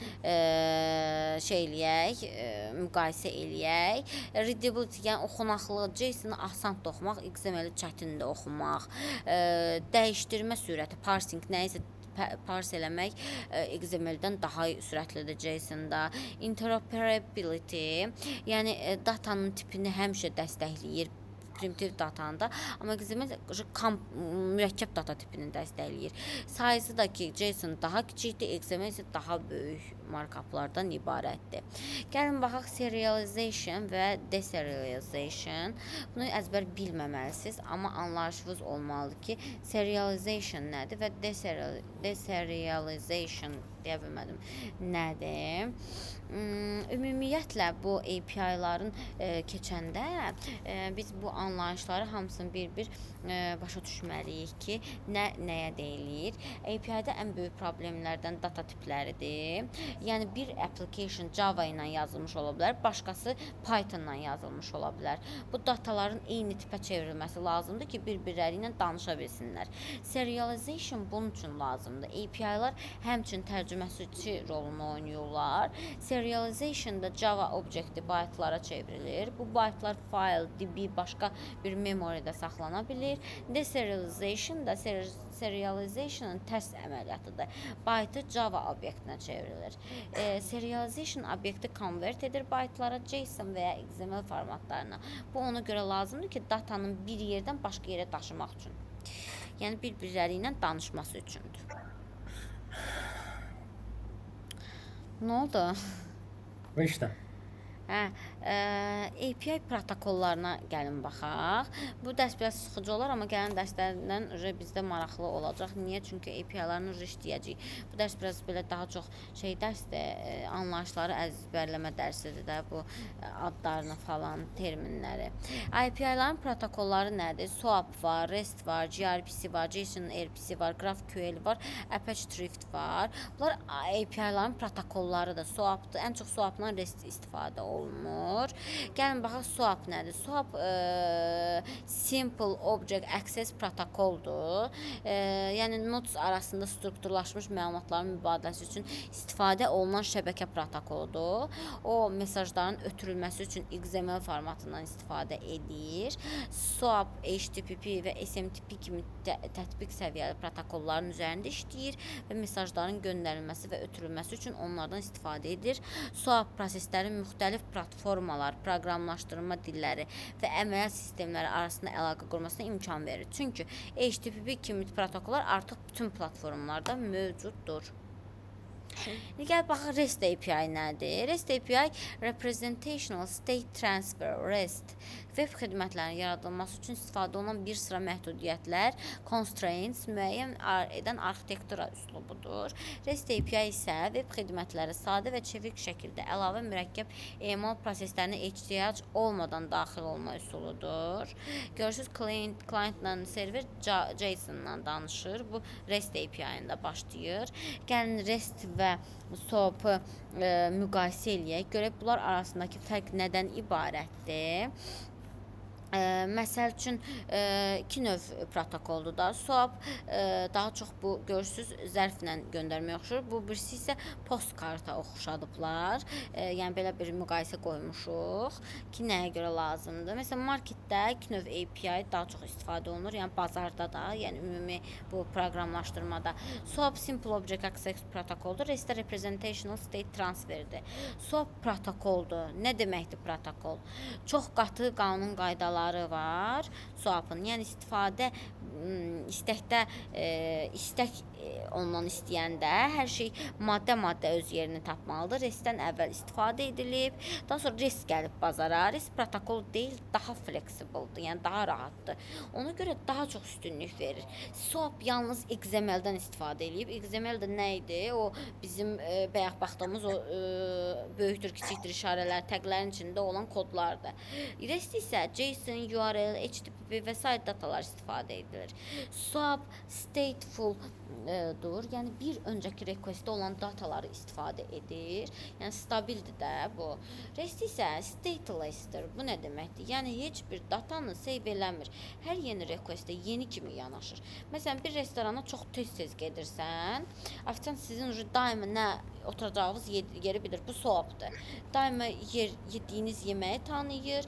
müqayisə eləyək. Readability, yəni oxunaqlığı, JSON-ı asandır oxumaq, XML-i çətindir oxumaq. Dəyişdirmə sürəti, parsing nəyisə parse eləmək XML-dən daha sürətlidir JSON-da. Interoperability, yəni datanın tipini həmişə dəstəkləyir. Primitiv datanda, amma XML mürəkkəb data tipini dəstəkləyir. Sayısı da ki, JSON daha kiçikdir, XML isə daha böyük markuplardan ibarətdir. Gəlin baxaq serialization və deserialization. Bunu əzbər bilməməlisiniz, amma anlayışınız olmalıdır ki, serialization nədir və deserialization deyə bilmədim nədir. Ümumiyyətlə bu API-ların keçəndə biz bu anlayışları hamısını bir-bir başa düşməliyik ki, nəyə deyilir. API-də ən böyük problemlərdən data tipləridir. Yəni bir application Java ilə yazılmış ola bilər, başqası Python ilə yazılmış ola bilər. Bu dataların eyni tipə çevrilməsi lazımdır ki, bir-birləri ilə danışa bilsinlər. Serialization bunun üçün lazımdır. API-lar həmçinin tərcüməçi rolunu oynayırlar. Serialization'da Java obyekti byte'lara çevrilir. Bu byte'lar file, DB, başqa bir memoriyada saxlana bilir. Deserialization'da serialization'ın tərs əməliyyatıdır. Byte Java obyektinə çevrilir. Serialization obyekti convert edir byte'lara, JSON və ya XML formatlarına. Bu ona görə lazımdır ki, datanın bir yerdən başqa yerə daşımaq üçün. Yəni bir-birləri ilə danışması üçündür. Nə oldu? Və işte. API protokollarına gəlin baxaq. Bu dərs biraz sıxıcı olar, amma gələn dərslərdən bizdə maraqlı olacaq. Niyə? Çünki API-larını işləyəcəyik. Bu dərs biraz belə daha çox dərsdir, anlayışları əzbərləmə dərsidir də, bu adlarını falan, terminləri. API-ların protokolları nədir? SOAP var, REST var, gRPC var, JSON RPC var, GraphQL var, Apache Thrift var. Bunlar API-ların protokollarıdır. SOAP-dır. Ən çox SOAP-dan REST istifadə olunur. Gəlin baxaq, SOAP nədir? SOAP Simple Object Access protokoldur. Yəni nodes arasında strukturlaşmış məlumatların mübadiləsi üçün istifadə olunan şəbəkə protokoludur. O mesajların ötürülməsi üçün XML formatından istifadə edir. SOAP, HTTP və SMTP kimi tətbiq səviyyəli protokolların üzərində işləyir və mesajların göndərilməsi və ötürülməsi üçün onlardan istifadə edir. SOAP proseslərin müxtəlif platformalar, proqramlaşdırma dilləri və əməliyyat sistemləri arasında əlaqə qurmasına imkan verir. Çünki HTTP kimi protokollar artıq bütün platformalarda mövcuddur. Gəl baxaq, REST API nədir? REST API Representational State Transfer, REST web xidmətlərinin yaradılması üçün istifadə olunan bir sıra məhdudiyyətlər, constraints müəyyən edən arxitektura üslubudur. REST API isə web xidmətləri sadə və çevik şəkildə əlavə mürəkkəb emal proseslərinə ehtiyac olmadan daxil olma üsuludur. Görürsünüz, clientla server JSON-dan danışır. Bu REST API-ında başlayır. Gəlin REST və və SOAP-ı müqayisə eləyək. Görək bunlar arasındakı fərq nədən ibarətdir? Məsəl üçün iki növ protokoldur da. SOAP daha çox bu görürsüz zərflə göndərməyə oxşur. Bu birisi isə postkarta oxşadıblar. Yəni belə bir müqayisə qoymuşuq ki, nəyə görə lazımdır. Məsələn, marketdə iki növ API daha çox istifadə olunur. Yəni bazarda da, yəni ümumi bu proqramlaşdırmada. SOAP Simple Object Access protokoldur. REST Representational State Transferdir. SOAP protokoldur. Nə deməkdir protokol? Çox qatı qanun qaydaları var SOAP-ın. Yəni istifadə istəkdə istək ondan istəyəndə hər şey maddə-maddə öz yerini tapmalıdır. REST-dən əvvəl istifadə edilib, daha sonra REST gəlib bazara. REST protokol deyil, daha fleksibeldir, yəni daha rahatdır. Ona görə daha çox üstünlük verir. SOAP yalnız XML-dən istifadə edib. XML də nə idi? O bizim bayaq baxdığımız o böyükdür, kiçikdir işarələr, təqlərin içində olan kodlardır. REST isə JSON, URL, HTTP və sair datalar istifadə edilir. SOAP stateful-dur, yəni bir öncəki request-də olan dataları istifadə edir. Yəni stabildir də bu. REST isə stateless-dir. Bu nə deməkdir? Yəni heç bir datanı save eləmir. Hər yeni request-də yeni kimi yanaşır. Məsələn, bir restorana çox tez-tez gedirsən, ofisiant sizin daima nə oturacağınız yeri bilir. Bu SOAP-dır. Daima yediyiniz yeməyi tanıyır.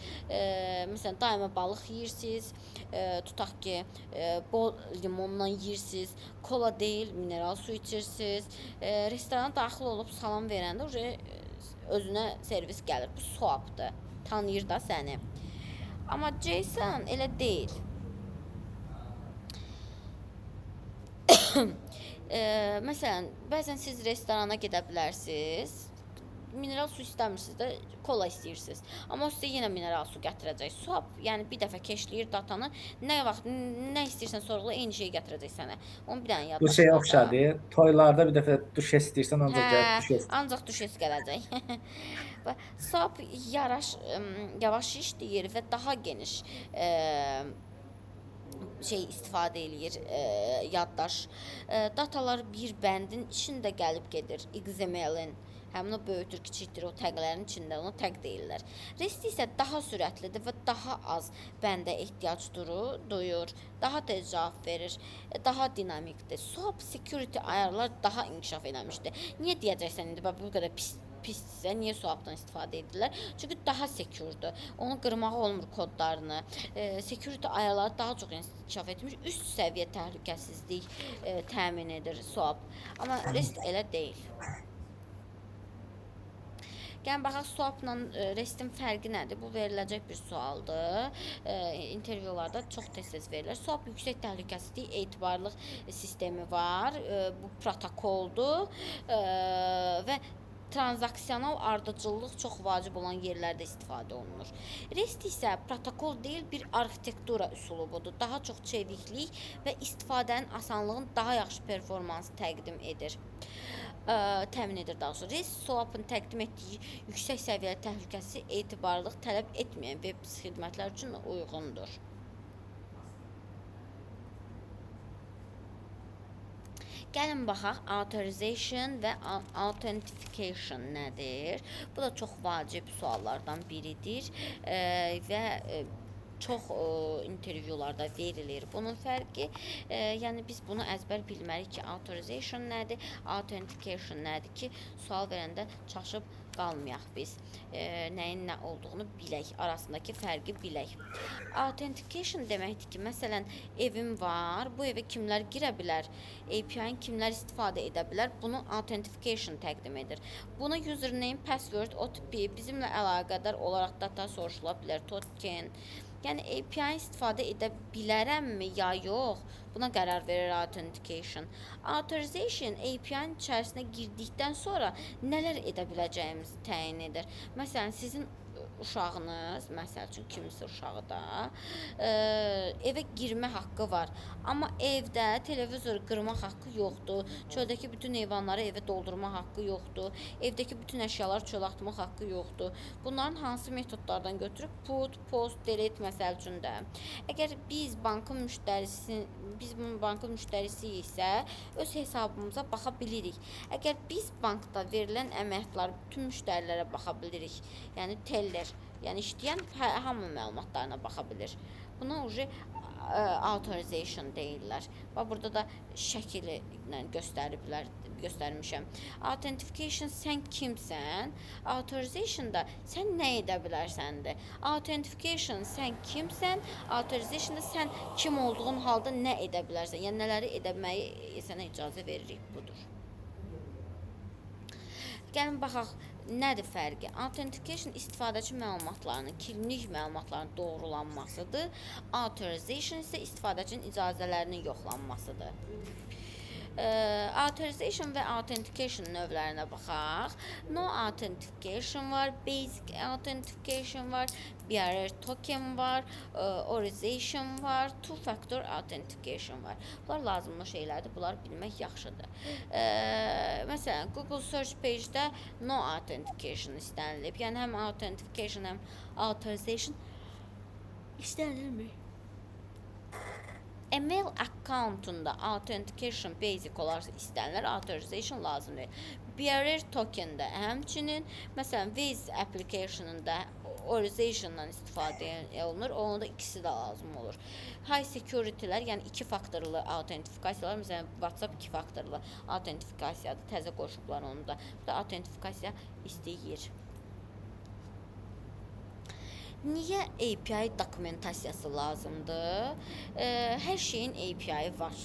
Məsələn, daima balıq yeyirsiniz. Tutaq ki, bol limonla yeyirsiniz. Kola deyil, mineral su içirsiniz. Restorana daxil olub salam verəndə özünə servis gəlir. Bu SOAP-dır. Tanıyır da səni. Amma JSON elə deyil. Məsələn, bəzən siz restorana gedə bilərsiniz. Mineral su istəmirsiniz də, kola istəyirsiniz. Amma o sizə yenə mineral su gətirəcək. SOAP, yəni bir dəfə keşləyir datanı, nə vaxt, nə istəyirsən sorğula, eyni şeyi gətirəcək sənə. Onu bir dənə yaddaşla. Bu şey oxşadır. Toylarda bir dəfə duş istəyirsən, ancaq gəlib duş istəyirsən. Ancaq duş gələcək. SOAP yavaş işləyir və daha geniş istifadə eləyir yaddaş. Datalar bir bəndin içində gəlib gedir. XML-in həmin o böyükdür, kiçikdir, o təqlərin içində ona təq deyirlər. REST isə daha sürətlidir və daha az bəndə ehtiyac duyur, daha tez cavab verir, daha dinamikdir. SOAP security ayarlar daha inkişaf eləmişdir. Niyə deyəcəksən indi bu qədər pisdirsə, niyə SOAP-dan istifadə edirlər? Çünki daha securedur. Onu qırmaq olmur kodlarını. Security ayarları daha çox inkişaf etmiş, üst səviyyə təhlükəsizlik təmin edir SOAP. Amma REST elə deyil. Gəlin baxaq SOAP-la REST-in fərqi nədir? Bu veriləcək bir sualdır. İntervyularda çox tez-tez verilir. SOAP yüksək təhlükəsizlik, etibarlıq sistemi var. Bu protokoldur və tranzaksional ardıcıllıq çox vacib olan yerlərdə istifadə olunur. REST isə protokol deyil, bir arxitektura üsulubudur. Daha çox çeviklik və istifadənin asanlığın daha yaxşı performansı təmin edir daha sonra. REST SOAP-ın təqdim etdiyi yüksək səviyyəli təhlükəsizlik, etibarlıq tələb etməyən web xidmətlər üçün uyğundur. Gəlin baxaq, authorization və authentication nədir? Bu da çox vacib suallardan biridir və çox intervyularda verilir bunun fərqi. Yəni biz bunu əzbər bilməliyik ki, authorization nədir, authentication nədir ki, sual verəndə çaşıb qalmayaq biz. Nəyin nə olduğunu bilək, arasındakı fərqi bilək. Authentication deməkdir ki, məsələn, evim var, bu evə kimlər girə bilər, API-nin kimlər istifadə edə bilər, bunu authentication təqdim edir. Buna username, password, OTP bizimlə əlaqədar olaraq data soruşula bilər, token. Yəni API istifadə edə bilərəmmi ya yox? Buna qərar verir authentication. Authorization API-nin içərisinə girdikdən sonra nələr edə biləcəyimizi təyin edir. Məsələn, sizin uşağınız, məsəl üçün kimisi uşağı da evə girmə haqqı var. Amma evdə televizoru qırmaq haqqı yoxdur. Çöldəki bütün heyvanları evə doldurma haqqı yoxdur. Evdəki bütün əşyaları çölə atmaq haqqı yoxdur. Bunların hansı metodlardan götürüb put, post, delete məsəl üçün də. Əgər biz bankın müştərisi isə öz hesabımıza baxa bilirik. Əgər biz bankda verilən əməkdaşlar bütün müştərilərə baxa bilirik. Yəni teller, yəni işləyən hamı məlumatlarına baxa bilir. Buna authorization deyirlər. Və burada da şəkili ilə göstərmişəm. Authentication sən kimsən? Authorization da sən nə edə bilərsəndir. Authentication sən kimsən? Authorization da sən kim olduğun halda nə edə bilərsən? Yəni nələri etməyi sənə icazə veririk budur. Gəlin baxaq, nədir fərqi? Authentication istifadəçi məlumatlarının, kimlik məlumatlarının doğrulanmasıdır. Authorization isə istifadəçinin icazələrinin yoxlanmasıdır. Authorization və authentication növlərinə baxaq. No authentication var, basic authentication var, barrier token var, authorization var, two-factor authentication var. Bunlar lazımlı şeylərdir, bunları bilmək yaxşıdır. Məsələn, Google search page-də no authentication istənilib. Yəni həm authentication, həm authorization istənilmir. Email accountunda authentication basic olarsa istənilir, authorization lazımdır. Barrier token-də həmçinin, məsələn, Waze application-ında authorization-dan istifadə olunur, onda ikisi də lazım olur. High security-lər, yəni 2 faktorlu autentifikasiyalar, məsələn, WhatsApp 2 faktorlu autentifikasiyadır, təzə qoşublar onu da. Bu da autentifikasiya istəyir. Niyə API dokumentasiyası lazımdır? Hər şeyin API var.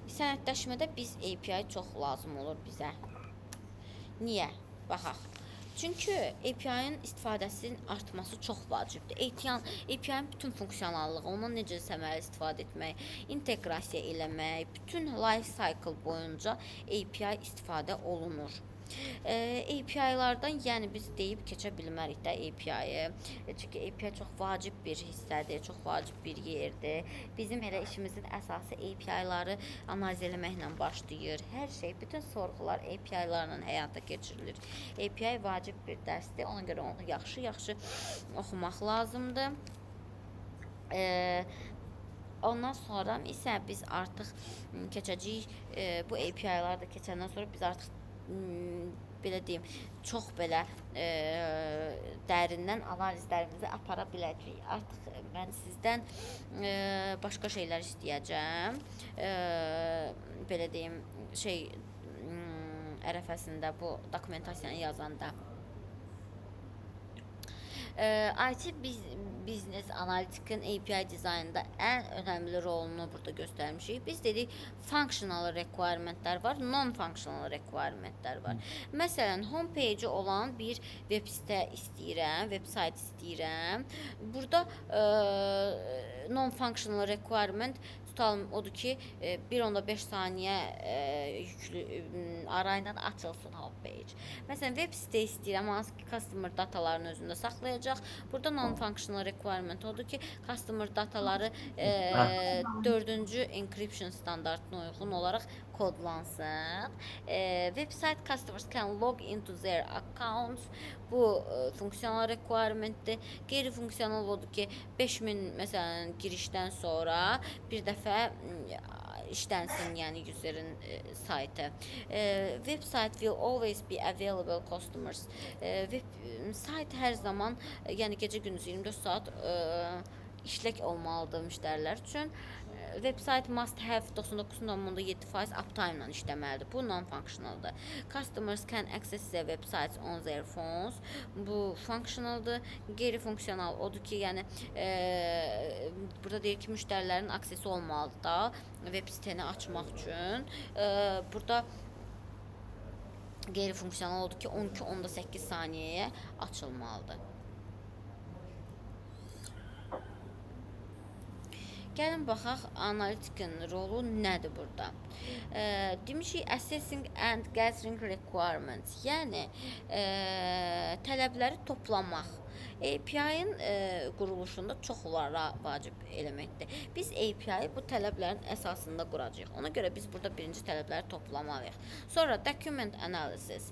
Sənədləşmədə biz API çox lazım olur bizə. Niyə? Baxaq. Çünki API-nin istifadəsinin artması çox vacibdir. API-nin bütün funksiyonallığı, ondan necə səmərəli istifadə etmək, inteqrasiya eləmək, bütün life cycle boyunca API istifadə olunur. API-lardan, yəni biz deyib keçə bilmərik də API-yi. Çünki API çox vacib bir hissədir, çox vacib bir yerdir. Bizim elə işimizin əsası API-ları analiz eləməklə başlayır. Hər şey, bütün sorğular API-larla həyata keçirilir. API vacib bir dərsdir, ona görə onu yaxşı oxumaq lazımdır. Ondan sonra isə biz artıq keçəcəyik, bu API-ları da keçəndən sonra biz artıq belə deyim, çox belə dərindən analizlərimizi apara biləcəyik. Artıq mən sizdən başqa şeylər istəyəcəm. Belə deyim, ərəfəsində bu dokumentasiyanı yazanda. IT Business Analytics-in API dizaynında ən önəmli rolunu burada göstərmişik. Biz dedik, functional requirementlər var, non-functional requirementlər var. Məsələn, homepage olan bir web site istəyirəm, web site istəyirəm. Burada non-functional requirement tutalım odur ki, 1.5 saniyə yüklü arayla açılsın homepage. Məsələn, web site istəyirəm, hansı ki, customer datalarını özündə saxlayacaq. Burada non-functional requirement odur ki, customer dataları 4-cü encryption standartına uyğun olaraq kodlansın. Website customers can log into their accounts. Bu funksiyonal requirementdir. Qeyri-funksiyonal odur ki, 5000 məsələn girişdən sonra bir dəfə işlənsin, yəni userin saytı. Website will always be available customers. Sayt hər zaman, yəni gecə gündüz 24 saat işlək olmalıdır müştərilər üçün. Website must have 99.7% uptime ilə işləməlidir. Bu non-functionaldır. Customers can access their websites on their phones. Bu functionaldır. Qeyri-funksional odur ki, yəni burada deyir ki, müştərilərin aksesi olmalıdır da web siteni açmaq üçün. Burada qeyri-funksional odur ki, 12.8 saniyəyə açılmalıdır. Gəlin baxaq, analitikın rolu nədir burada? Demişik, assessing and gathering requirements, yəni tələbləri toplamaq. API-ın quruluşunda çoxlara vacib elementdir. Biz API-yi bu tələblərin əsasında quracağıq. Ona görə biz burada birinci tələbləri toplamalıyıq. Sonra document analysis.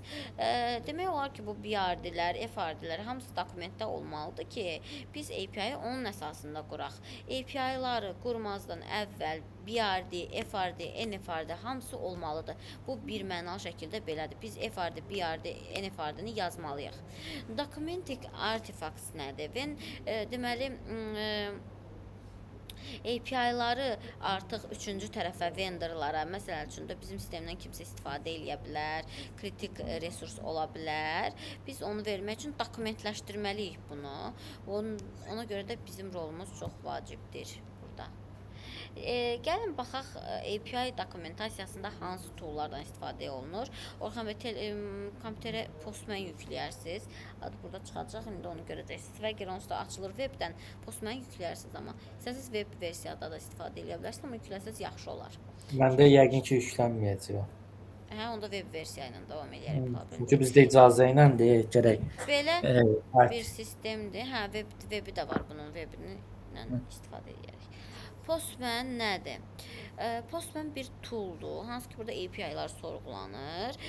Demək olar ki, bu BRD-lər, FRD-lər hamısı dokumentdə olmalıdır ki, biz API-yi onun əsasında quraq. API-ları qurmazdan əvvəl BRD, FRD, NFRD hamısı olmalıdır. Bu bir mənalı şəkildə belədir. Biz FRD, BRD, NFRD-ni yazmalıyıq. Documentic artifacts nədir? Deməli, API-ları artıq üçüncü tərəfə, vendorlara, məsəl üçün də bizim sistemdən kimsə istifadə edə bilər, kritik resurs ola bilər. Biz onu vermək üçün dokumentləşdirməliyik bunu. Ona görə də bizim rolumuz çox vacibdir burada. Gəlin baxaq API dokumentasiyasında hansı toollardan istifadə olunur. Orxan bəy, kompüterə Postman yükləyərsiniz. Adı burada çıxacaq, indi onu görəcəksiniz. Swagger onsuz da açılır webdən. Postman yükləyərsiniz, amma istəsəniz web versiyada da istifadə edə bilərsiniz, amma yükləsəniz yaxşı olar. Məndə yəqin ki, yüklənməyəcək. Onda web versiya ilə davam edərik. Çünki bizdə icazə ilə deyək gərək. Belə bir sistemdir. Webi də var, bunun webini ilə istifadə edərik. Postman nədir? Postman bir tooldur, hansı ki burada API-lar sorğulanır.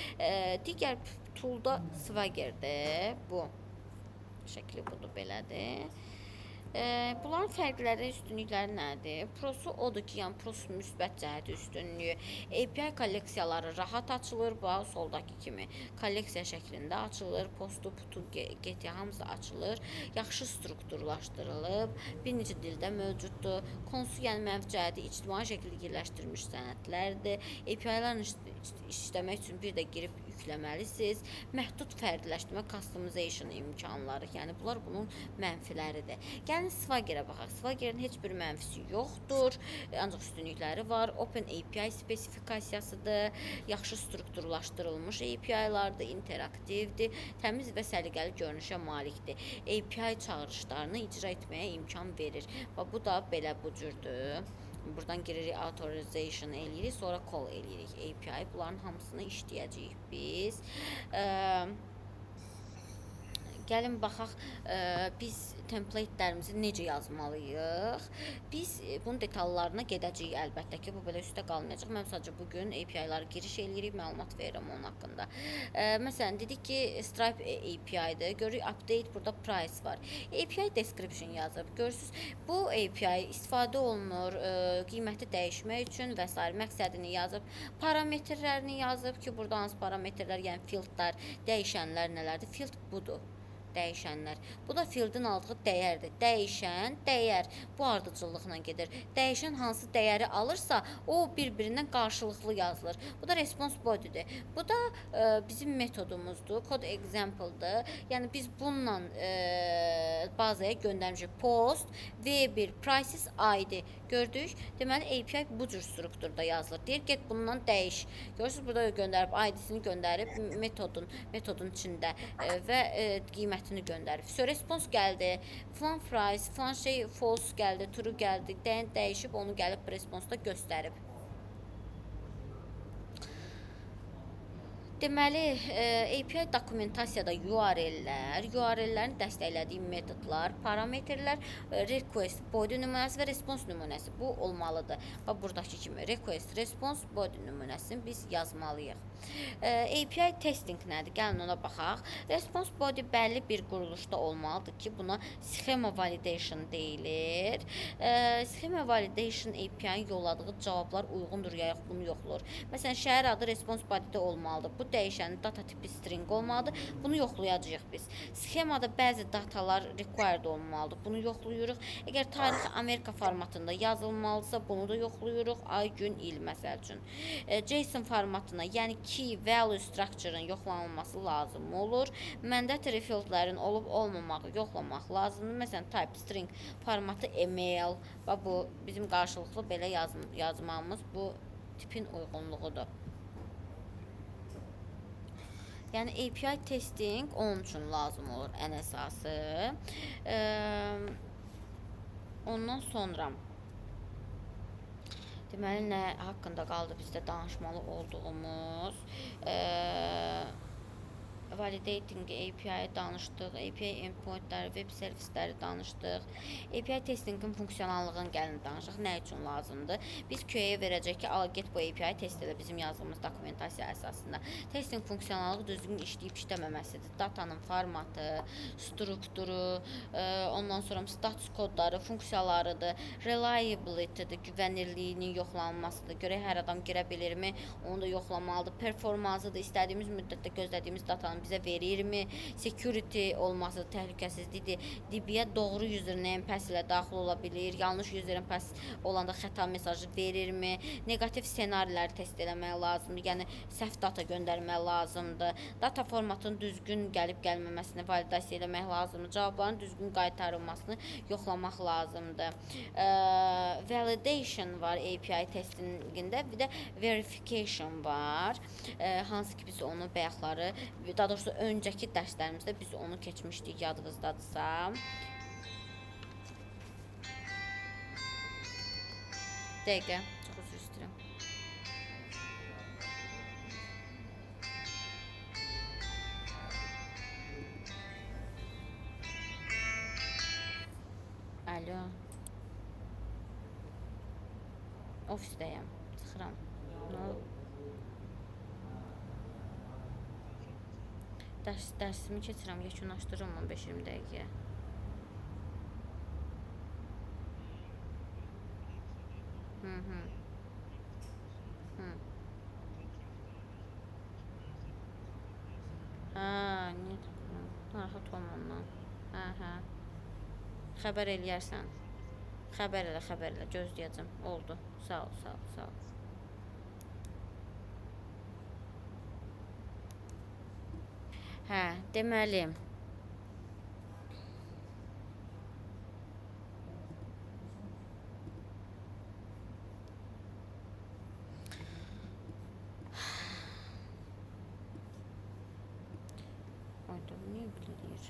Digər toolda Swaggerdir. Bu şəkli budur, belədir. Bunların fərqləri, üstünlükləri nədir? Prosu odur ki, yəni prosu müsbət cəhəti üstünlüyü. API kolleksiyaları rahat açılır, bax soldakı kimi kolleksiya şəklində açılır. Postu, putu, geti hamısı açılır. Yaxşı strukturlaşdırılıb, bir neçə dildə mövcuddur. Konsu, yəni mənfi cəhəti ictimai şəkildə yerləşdirilmiş sənədlərdir. API-ların işləmək üçün bir də girib yükləməlisiniz. Məhdud fərdiləşdirmə, customization imkanları, yəni bunlar bunun mənfiləridir. Gəlin Swaggerə baxaq. Swaggerin heç bir mənfisi yoxdur, ancaq üstünlükləri var. Open API spesifikasiyasıdır, yaxşı strukturlaşdırılmış API-lardır, interaktivdir, təmiz və səliqəli görünüşə malikdir. API çağırışlarını icra etməyə imkan verir. Bu da belə bu cürdür. Buradan giririk, authorization eləyirik, sonra call eləyirik API. Bunların hamısını işləyəcəyik biz. Gəlin baxaq, biz templatelərimizi necə yazmalıyıq. Biz bunun detallarına gedəcəyik əlbəttə ki, bu belə üstə qalmayacaq. Mən sadəcə bugün API-ları giriş eləyirik, məlumat verirəm onun haqqında. Məsələn, dedik ki, Stripe API-dir. Görürük, update, burada price var. API description yazıb. Görürsünüz, bu API istifadə olunur qiyməti dəyişmək üçün və s. məqsədini yazıb. Parametrlərini yazıb ki, burada hansı parametrlər, yəni fieldlər, dəyişənlər nələrdir? Field budur. Dəyişənlər. Bu da fieldin aldığı dəyərdir. Dəyişən, dəyər. Bu ardıcıllıqla gedir. Dəyişən hansı dəyəri alırsa, o bir-birindən qarşılıqlı yazılır. Bu da response body'dir. Bu da bizim metodumuzdur. Code example'dır. Yəni biz bununla bazaya göndərmişik. Post, V1, prices, ID. Gördük. Deməli, API bu cür strukturda yazılır. Deyir, get bundan dəyiş. Görürsünüz, burada göndərib, ID-sini göndərib metodun içində və qiymətini göndərib. Response gəldi, filan price, filan şey false gəldi, true gəldi, dəyişib onu gəlib response-da göstərib. Deməli, API dokumentasiyada URL-lər, URL-lərin dəstəklədiyi metodlar, parametrlər, request, body nümunəsi və response nümunəsi bu olmalıdır. Və buradakı kimi request, response, body nümunəsini biz yazmalıyıq. API testing nədir? Gəlin ona baxaq. Response body bəlli bir quruluşda olmalıdır ki, buna schema validation deyilir. Schema validation API-nin yolladığı cavablar uyğundur ya yox, bunu yoxlur. Məsələn, şəhər adı response body-də olmalıdır. Bu dəyişənin data tipi string olmalıdır. Bunu yoxlayacağıq biz. Schemada bəzi datalar required olmalıdır. Bunu yoxluyuruq. Əgər tarix Amerika formatında yazılmalısa, bunu da yoxluyuruq. Ay, gün, il məsəl üçün. JSON formatına, yəni key value structure-ın yoxlanılması lazım olur. Mandatory fieldlərin olub-olmamağı yoxlamaq lazımdır. Məsələn, type string formatı email və bu bizim qarşılıqlı belə yazmamız bu tipin uyğunluğudur. Yəni API testing onun üçün lazım olur ən əsası. Ondan sonra deməli nə haqqında qaldı bizdə danışmalı olduğumuz? validating API danışdıq, API endpointləri, web servisləri danışdıq. API testingin funksionallığını gəlin danışdıq. Nə üçün lazımdır? Biz QA-yə verəcək ki, al get bu API test elə bizim yazdığımız dokumentasiya əsasında. Testing funksionallığı düzgün işləyib işləməməsidir. Datanın formatı, strukturu, ondan sonra status kodları, funksiyalarıdır, reliability-dir, güvənirliyinin yoxlanılmasıdır. Görək hər adam girə bilirmi? Onu da yoxlamalıdır. Performansıdır, istədiyimiz müddətdə gözlədiyimiz datanı bizə verirmi? Security olması, təhlükəsizlikdir. DB-yə doğru username pass ilə daxil ola bilir. Yanlış username pass olanda xəta mesajı verirmi? Negativ ssenariləri test eləmək lazımdır. Yəni səhv data göndərmək lazımdır. Data formatının düzgün gəlib gəlməməsini validasiya eləmək lazımdır. Cavabların düzgün qaytarılmasını yoxlamaq lazımdır. Validation var API testingində, bir də verification var. Hansı ki biz onu bayaqları, daha doğrusu öncəki dərslərimizdə biz onu keçmişdik, yadınızdadırsa. Dəqiqə, çox üzr istəyirəm. Alo. Ofisdəyəm, çıxıram. Nə oldu? Dərsimi keçirəm, yekunlaşdırıram 15-20 dəqiqəyə. Niyə tapıram? Narahat olma ondan. Xəbər eləyərsən. Xəbər elə, gözləyəcəm. Oldu. Sağ ol. Deməli. Ayda, bu niyə belə deyir?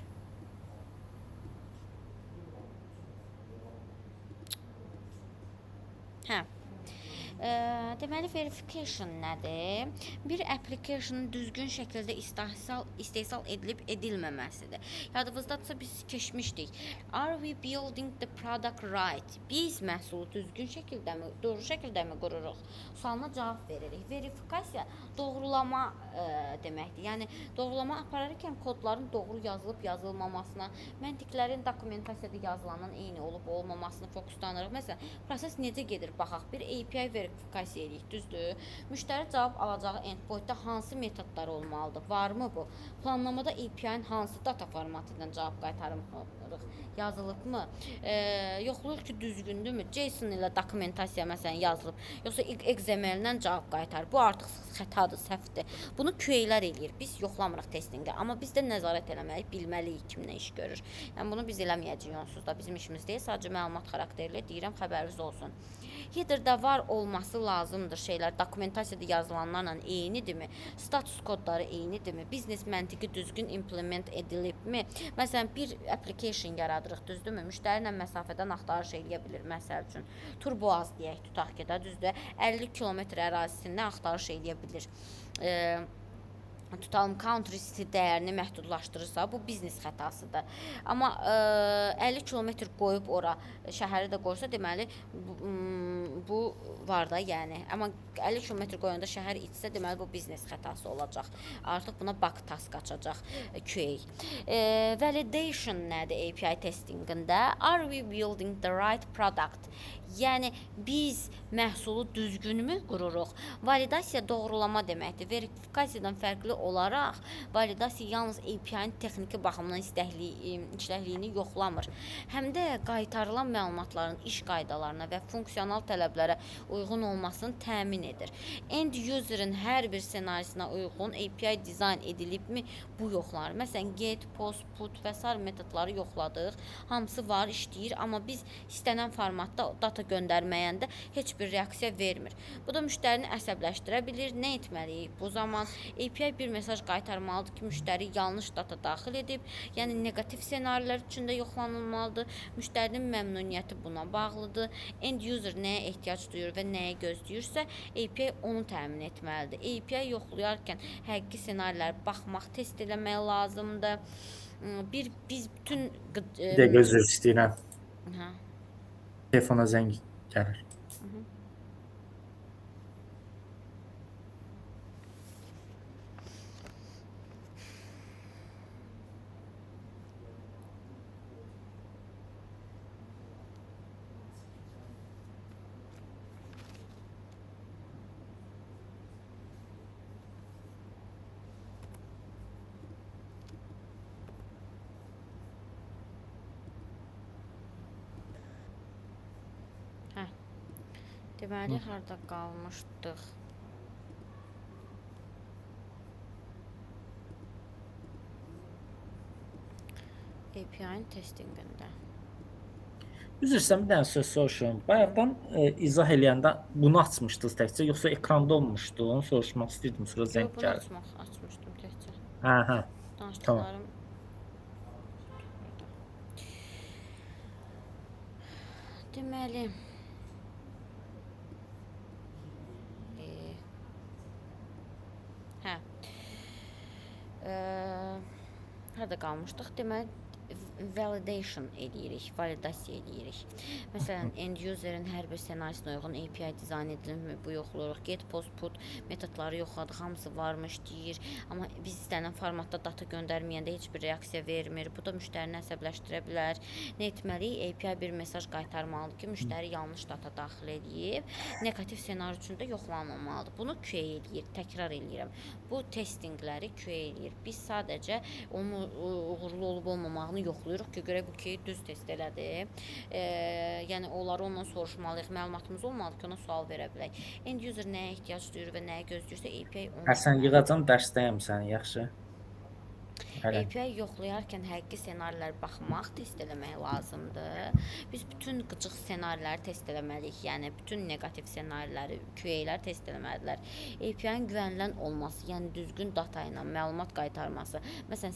Deməli, verification nədir? Bir applicationın düzgün şəkildə istehsal edilib edilməməsidir. Yadınızdadırsa biz keçmişdik. Are we building the product right? Biz məhsulu düzgün şəkildəmi, doğru şəkildəmi qururuq? Sualına cavab veririk. Verifikasiya doğrulama deməkdir. Yəni, doğrulama apararkən kodların doğru yazılıb yazılmamasına, məntiqlərin dokumentasiyada yazılanın eyni olub olmamasını fokuslanırıq. Məsələn, proses necə gedir? Baxaq, bir API verifikasiya edirik, düzdür? Müştəri cavab alacağı endpointdə hansı metodlar olmalıdır? Varmı bu? Planlamada API-nin hansı data formatı ilə cavab qaytarırıq? Yazılıbmı? Yoxlayırıq ki, düzgündürmü? JSON ilə dokumentasiya məsələn yazılıb, yoxsa XML-lə cavab qaytarır. Bu artıq xətadır, səhvdir. Bunu QA-lər eləyir. Biz yoxlamırıq testinqə, amma biz də nəzarət eləməliyik, bilməliyik kim nə iş görür. Yəni bunu biz eləməyəcəyik onsuz da bizim işimiz deyil. Sadəcə məlumat xarakterli deyirəm, xəbəriniz olsun. Header-da var olması lazımdır şeylər, dokumentasiyada yazılanlarla eynidirmi? Status kodları eynidirmi? Biznes məntiqi düzgün implement edilibmi? Məsələn, bir application yaradırıq, düzdürmü? Müştəri ilə məsafədən axtarış eləyə bilir. Məsəl üçün, Turboaz deyək, tutaq ki, düzdür, 50 kilometr ərazisində axtarış eləyə bilir. Tutalım country city dəyərini məhdudlaşdırırsa, bu biznes xətasıdır. Amma 50 kilometr qoyub ora şəhəri də qoysa, deməli bu var da, yəni. Amma 50 kilometr qoyanda şəhər içsə, deməli bu biznes xətası olacaq. Artıq buna bug task açacaq QA. Validation nədir API testingində? Are we building the right product? Yəni biz məhsulu düzgünmü qururuq? Validasiya doğrulama deməkdir. Verifikasiyadan fərqli olaraq validasiya yalnız API-nin texniki baxımdan işləhliyini yoxlamır. Həm də qaytarılan məlumatların iş qaydalarına və funksional tələblərə uyğun olmasını təmin edir. End user'ın hər bir ssenarisinə uyğun API dizayn edilibmi? Bu yoxlanır. Məsələn, get, post, put və s. metodları yoxladıq. Hamısı var, işləyir, amma biz istənilən formatda data göndərməyəndə heç bir reaksiya vermir. Bu da müştərini əsəbləşdirə bilir. Nə etməliyik? Bu zaman API bir bir mesaj qaytarmalıdır ki, müştəri yanlış data daxil edib. Yəni neqativ ssenarilər üçün də yoxlanılmalıdır. Müştərinin məmnuniyyəti buna bağlıdır. End user nəyə ehtiyac duyur və nəyə gözləyirsə, API onu təmin etməlidir. API yoxlayarkən həqiqi ssenarilərə baxmaq, test eləmək lazımdır. Biz bütün Bir dəqiqə üzr istəyirəm. Hə. Telefona zəng gəlir. Deməli, harda qalmışdıq? API-nin testingində. Üzr istəyirəm, bir dənə söz soruşum. Bayaqdan izah eləyəndə bunu açmışdınız təkcə, yoxsa ekranda olmuşdu? Onu soruşmaq istəyirdim, sonra zəng Bunu gəldi. açmışdım təkcə. Hə. Danışdıqlarım. Deməli, harada qalmışdıq? Deməli, validation eləyirik, validasiya eləyirik. Məsələn, end userin hər bir ssenarisinə uyğun API dizayn edilmir, bu yoxlayırıq. Get, post, put metodları yoxladıq, hamısı varmış deyir. Amma biz istənilən formatda data göndərməyəndə heç bir reaksiya vermir. Bu da müştərini əsəbləşdirə bilər. Nə etməliyik? API bir mesaj qaytarmalıdır ki, müştəri yanlış data daxil edib. Negativ ssenari üçün də yoxlanılmalıdır. Bunu QA eləyir, təkrar eləyirəm. Bu testingləri QA eləyir. Biz sadəcə onun uğurlu olub-olmamağını yoxlayırıq ki, görək bu ki, düz test elədi. Yəni, onları ondan soruşmalıyıq, məlumatımız olmalıdır ki, ona sual verə bilək. End user nəyə ehtiyac duyur və nəyə gözləyirsə, API onu... Sən yığacam, dərsdəyəm səni, yaxşı? API yoxlayarkən həqiqi ssenarilərə baxmaq, test eləmək lazımdır. Biz bütün qıcıq ssenariləri test eləməliyik, yəni bütün neqativ ssenariləri, QA-lər test eləməlidirlər. API-nin güvənilən olması, yəni düzgün data ilə məlumat qaytarması. Məsələn,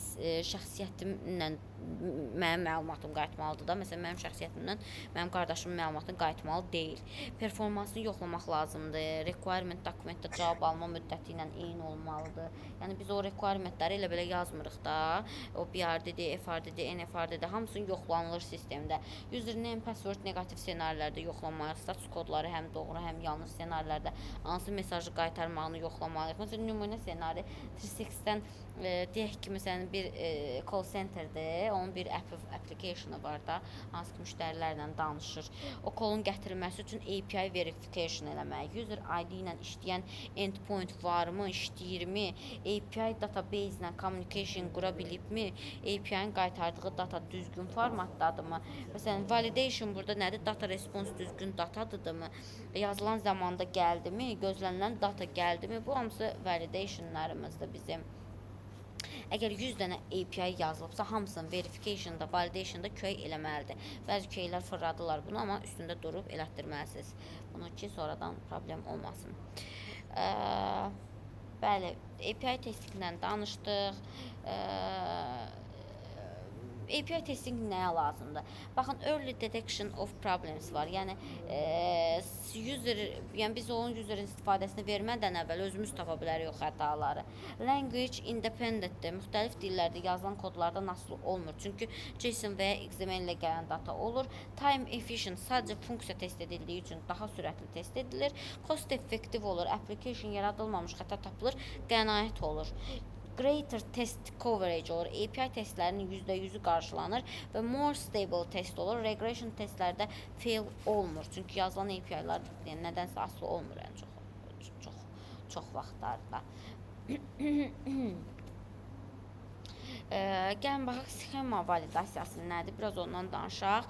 şəxsiyyətimlə mənim məlumatım qayıtmalıdır da. Məsələn, mənim şəxsiyyətimdən mənim qardaşımın məlumatını qayıtmalı deyil. Performansını yoxlamaq lazımdır. Requirement dokumentdə cavab alma müddəti ilə eyni olmalıdır. Yəni biz o requirementləri elə belə yazmırıq da. O BRD-dir, FRD-dir, NFRD-dir, hamısının yoxlanılır sistemdə. Username, password neqativ ssenarilərdə yoxlamalıyıq. Status kodları həm doğru, həm yanlış ssenarilərdə hansı mesajı qaytarmağını yoxlamalıyıq. Məsələn, nümunə ssenari 360-dən deyək ki, məsələn, bir call centerdir, onun bir application-ı var da, hansı ki, müştərilərlə danışır. O call-un gətirilməsi üçün API verification eləmək, user ID ilə işləyən endpoint varmı, işləyirmi, API database ilə communication qura bilibmi, API-nin qaytardığı data düzgün formatdadırmı? Məsələn, validation burada nədir? Data response düzgün datadırmı? Yazılan zamanda gəldimi? Gözlənilən data gəldimi? Bu hamısı validationlarımızdır bizim. Əgər 100 dənə API yazılıbsa, hamısının verification'da, validation'da QA eləməlidir. Bəzi QA-lər fırladılar bunu, amma üstündə durub elətdirməlisiniz. Bunu ki, sonradan problem olmasın. Bəli, API testingindən danışdıq. API testing nəyə lazımdır? Baxın, early detection of problems var. Yəni, biz onun userin istifadəsini vermədən əvvəl özümüz tapa bilərik o xətaları. Language independentdir. Müxtəlif dillərdə yazılan kodlardan asılı olmur. Çünki JSON və ya XML ilə gələn data olur. Time efficient sadəcə funksiya test edildiyi üçün daha sürətli test edilir. Cost effective olur. Application yaradılmamış xəta tapılır. Qənaət olur. Greater test coverage olur. API testlərinin %100'ü qarşılanır və more stable test olur. Regression testlərdə fail olmur. Çünki yazılan API-lar nədənsə asılı olmur çox vaxtlarda. Gəlin baxaq sxema validasiyası nədir? Biraz ondan danışaq.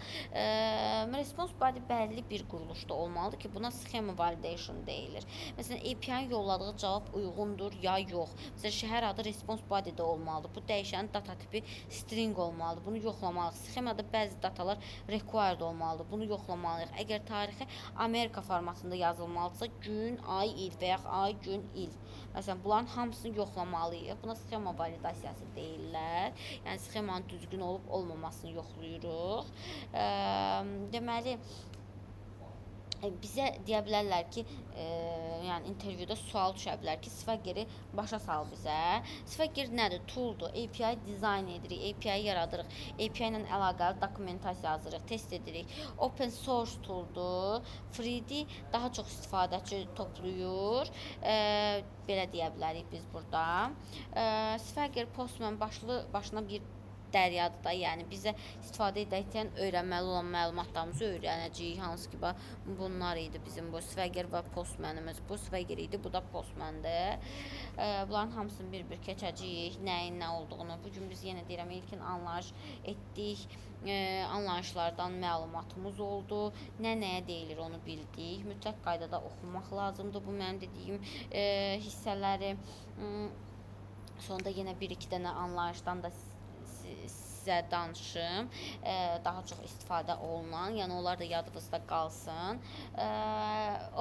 Response body bəlli bir quruluşda olmalıdır ki, buna sxema validation deyilir. Məsələn, API-nin yolladığı cavab uyğundur ya yox. Məsələn, şəhər adı response body-də olmalıdır. Bu dəyişənin data tipi string olmalıdır. Bunu yoxlamalıyıq. Sxemada bəzi datalar required olmalıdır. Bunu yoxlamalıyıq. Əgər tarixi Amerika formatında yazılmalıdırsa, gün, ay, il və yaxud ay, gün, il. Məsələn, bunların hamısını yoxlamalıyıq. Buna sxema validasiyası deyirlər. Yəni sxemanın düzgün olub olmamasını yoxlayırıq. Deməli bizə deyə bilərlər ki, yəni intervyuda sual düşə bilər ki, Swagger-i başa sal bizə. Swagger nədir? Tooldur. API dizayn edirik, API yaradırıq, API ilə əlaqəli dokumentasiya hazırlayırıq, test edirik. Open source tooldur. Free-dir, daha çox istifadəçi toplayır. Belə deyə bilərik biz burada. Swagger Postman başına bir dəryadır da, yəni bizə istifadə edərkən öyrənməli olan məlumatlarımızı öyrənəcəyik. Hansı ki, bunlar idi bizim bu Swagger və Postmanımız. Bu Swagger idi, bu da Postmandır. Bunların hamısını bir-bir keçəcəyik, nəyin nə olduğunu. Bugün biz yenə deyirəm, ilkin anlayış etdik. Anlayışlardan məlumatımız oldu. Nəyə deyilir onu bildik. Mütləq qaydada oxumaq lazımdır bu mənim dediyim hissələri. Sonda yenə bir-iki dənə anlayışdan da sizə danışım, daha çox istifadə olunan, yəni onlar da yadınızda qalsın.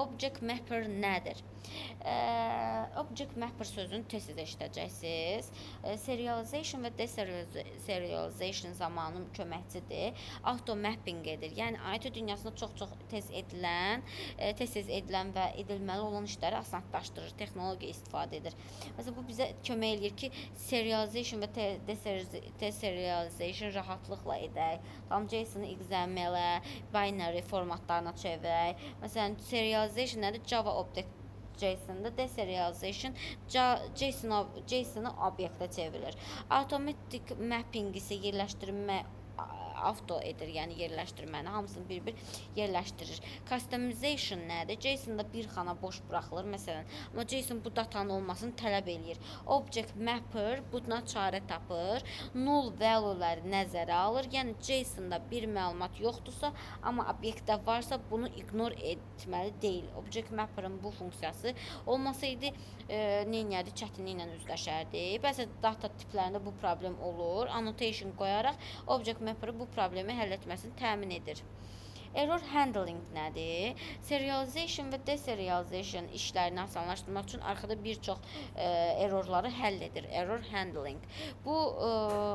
Object Mapper nədir? Object Mapper sözünü tez-tez eşidəcəksiniz. Serialization və deserialization zamanı köməkçidir. Auto mapping edir. Yəni IT dünyasında çox tez edilən və edilməli olan işləri asanlaşdırır, texnologiya istifadə edir. Məsələn, bu bizə kömək edir ki, serialization və deserialization rahatlıqla edək. Tam JSON-ı XML-ə, binary formatlarına çevirək. Məsələn, serialization nədir? Java Object JSON-da, deserialization JSON-ı obyektə çevirir. Automatic mapping isə yerləşdirmə auto edir, yəni yerləşdirməni, hamısını bir-bir yerləşdirir. Customization nədir? JSON-da bir xana boş buraxılır, məsələn. Amma JSON bu datanın olmasını tələb eləyir. Object Mapper buna çarə tapır. Null value-ləri nəzərə alır. Yəni JSON-da bir məlumat yoxdursa, amma obyektdə varsa bunu ignore etməli deyil. Object Mapper-ın bu funksiyası olmasaydı, neyniyədi? Çətinliklə üzləşərdi. Bəzi data tiplərində bu problem olur. Annotation qoyaraq Object Mapper bu problemi həll etməsini təmin edir. Error handling nədir? Serialization və deserialization işlərini asanlaşdırmaq üçün arxada bir çox errorları həll edir. Error handling. Bu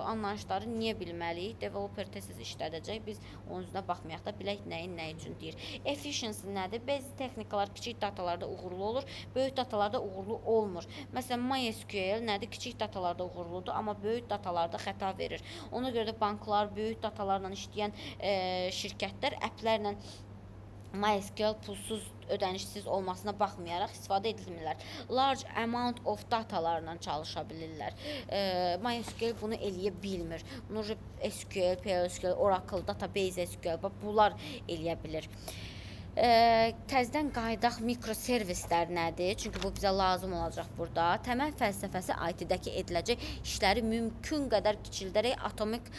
anlayışları niyə bilməliyik? Developer tez-tez işlədəcək. Biz onun üzrə baxmayaq da bilək nəyin nə üçün deyir. Efficiency nədir? Bəzi texnikalar kiçik datalarda uğurlu olur, böyük datalarda uğurlu olmur. Məsələn, MySQL nədir? Kiçik datalarda uğurludur, amma böyük datalarda xəta verir. Ona görə də banklar, böyük datalarla işləyən şirkətlər applərlə MySQL pulsuz, ödənişsiz olmasına baxmayaraq istifadə edilmirlər. Large amount of datalarla çalışa bilirlər. MySQL bunu eləyə bilmir. Bunu SQL, PLSQL, Oracle, Database SQL, bunlar eləyə bilir. Təzədən qayıdaq mikroservislər nədir? Çünki bu bizə lazım olacaq burada. Təməl fəlsəfəsi IT-dəki ediləcək işləri mümkün qədər kiçildərək atomic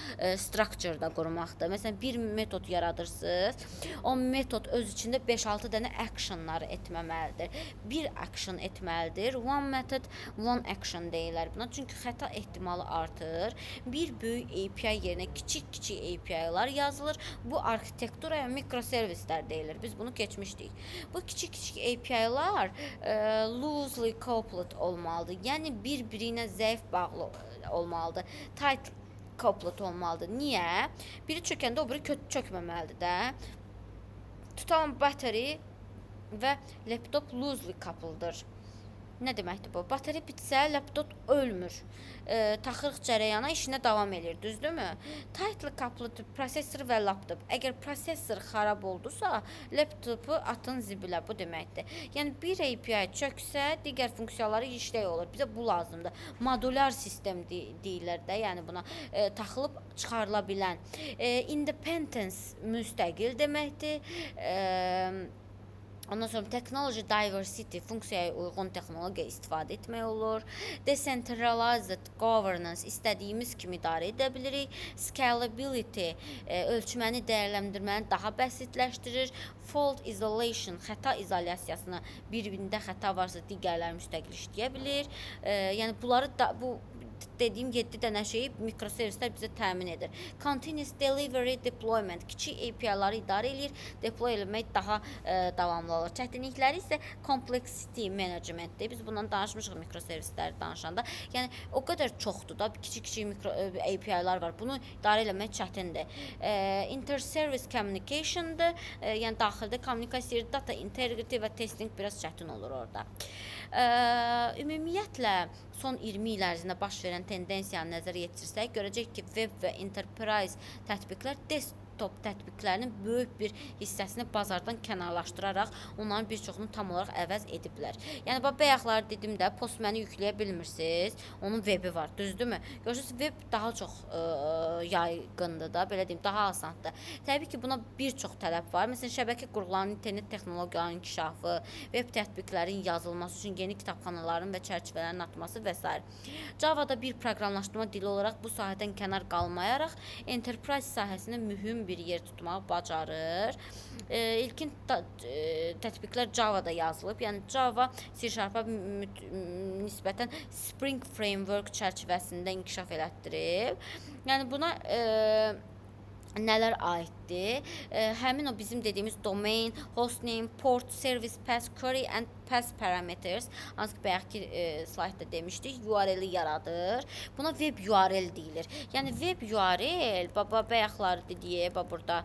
structure-da qurmaqdır. Məsələn, bir metod yaradırsınız. O metod öz içində 5-6 dənə actionları etməməlidir. Bir action etməlidir. One method, one action deyirlər buna. Çünki xəta ehtimalı artır. Bir böyük API yerinə kiçik API-lar yazılır. Bu arxitekturaya mikroservislər deyilir. Biz bunu keçmişdik. Bu kiçik API-lar loosely coupled olmalıdır. Yəni bir-biri ilə zəif bağlı olmalıdır. Tight coupled olmalıdır. Niyə? Biri çökəndə o biri çökməməlidir də. Tutalım battery və laptop loosely coupled'dır. Nə deməkdir bu? Batarya bitsə, laptop ölmür. Taxırıq cərəyana, işinə davam edir, düzdürmü? Tightly coupled prosesor və laptop. Əgər prosesor xarab oldusa, laptopu atın zibilə, bu deməkdir. Yəni, bir API çöksə, digər funksiyaları işlək olur. Bizə bu lazımdır. Modular sistem deyirlər də, yəni buna taxılıb çıxarıla bilən. Independence müstəqil deməkdir. Ondan sonra technology diversity funksiyaya uyğun texnologiya istifadə etmək olur. Decentralized governance istədiyimiz kimi idarə edə bilirik. Scalability ölçməni, dəyərləndirməni daha bəsitləşdirir. Fault isolation xəta izolyasiyasını bir-birində xəta varsa digərləri müstəqil işləyə bilir. Yəni bunları da bu dediyim 7 dənə şeyi mikroservislər bizə təmin edir. Continuous delivery deployment kiçik API-ları idarə edir, deploy etmək daha davamlı olur. Çətinlikləri isə complexity managementdir. Biz bundan danışmışıq mikroservisləri danışanda. Yəni o qədər çoxdur da, kiçik-kiçik mikro API-lar var. Bunu idarə etmək çətindir. Inter-service communication'dır. Yəni daxildə kommunikasiya, data integrity və testing biraz çətin olur orada. Ümumiyyətlə son 20 il ərzində baş verən tendensiyanı nəzərə yetirsək, görəcək ki, web və enterprise tətbiqlər desktop tətbiqlərinin böyük bir hissəsini bazardan kənarlaşdıraraq onların bir çoxunu tam olaraq əvəz ediblər. Yəni bayaqlar dedim də, Postmanı yükləyə bilmirsiniz. Onun webi var, düzdürmü? Görürsünüz, web daha çox yaygındır da, belə deyim, daha asandır. Təbii ki, buna bir çox tələb var. Məsələn, şəbəkə qurğularının, internet texnologiyalarının inkişafı, web tətbiqlərin yazılması üçün yeni kitabxanaların və çərçivələrin atması və s. Java'da bir proqramlaşdırma dili olaraq bu sahədən kənar qalmayaraq enterprise sahəsində mühüm bir yer tutmağı bacarır. İlkin tətbiqlər Java'da yazılıb. Yəni Java C#-a nisbətən Spring Framework çərçivəsində inkişaf elətdirib. Yəni buna nələr aiddir? Həmin o bizim dediyimiz domain, hostname, port, service, path, query and path parameters, hansı ki bayaqki slaytda demişdik, URL-i yaradır. Buna web URL deyilir. Yəni web URL, bayaqları dedik, burada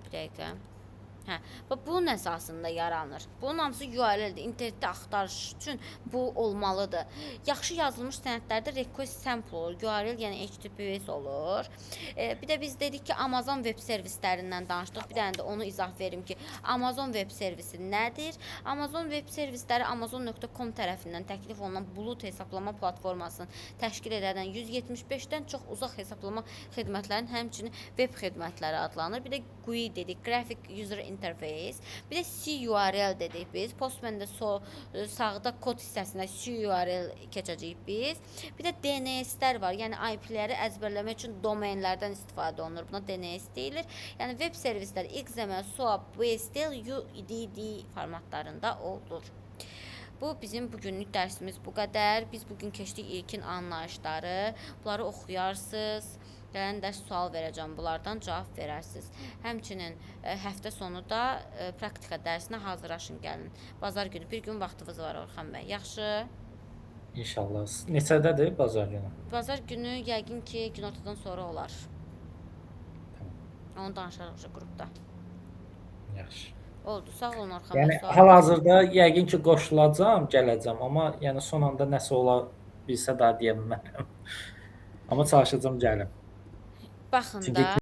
bir dəqiqə. Bunun əsasında yaranır. Bunun hamısı URL-dir. İnternetdə axtarış üçün bu olmalıdır. Yaxşı yazılmış sənədlərdə request sample olur. URL yəni HTTPS olur. Bir də biz dedik ki, Amazon web servislərindən danışdıq. Bir dənə də onu izah verim ki, Amazon web servisi nədir? Amazon web servisləri Amazon.com tərəfindən təklif olunan bulut hesablama platformasını təşkil edən 175-dən çox uzaq hesablama xidmətlərinin həmçinin web xidmətləri adlanır. Bir də GUI dedik, Graphic User Interface. Bir də CURL dedik biz. Postman'da sağda kod hissəsində CURL keçəcəyik biz. Bir də DNS-lər var. Yəni IP-ləri əzbərləmək üçün domainlərdən istifadə olunur. Buna DNS deyilir. Yəni web servisləri XML, SOAP, WSDL, UDD formatlarında olur. Bu bizim bugünlük dərsimiz bu qədər. Biz bugün keçdik ilkin anlayışları. Bunları oxuyarsınız. Gələn dərs sual verəcəm, bunlardan cavab verərsiniz. Həmçinin həftə sonu da praktika dərsinə hazırlaşın gəlin. Bazar günü bir gün vaxtınız var Orxan bəy. Yaxşı? İnşallah. Neçədədir bazar günü? Bazar günü yəqin ki, günortadan sonra olar. Tamam. Onu danışarıq qrupda. Yaxşı. Oldu, sağ olun Orxan bəy. Yəni hal-hazırda yəqin ki, qoşulacağam, gələcəm, amma yəni son anda nəsə ola bilsə daha deyə bilmərəm. Amma çalışacağam gəlim. Baxın Çünki da.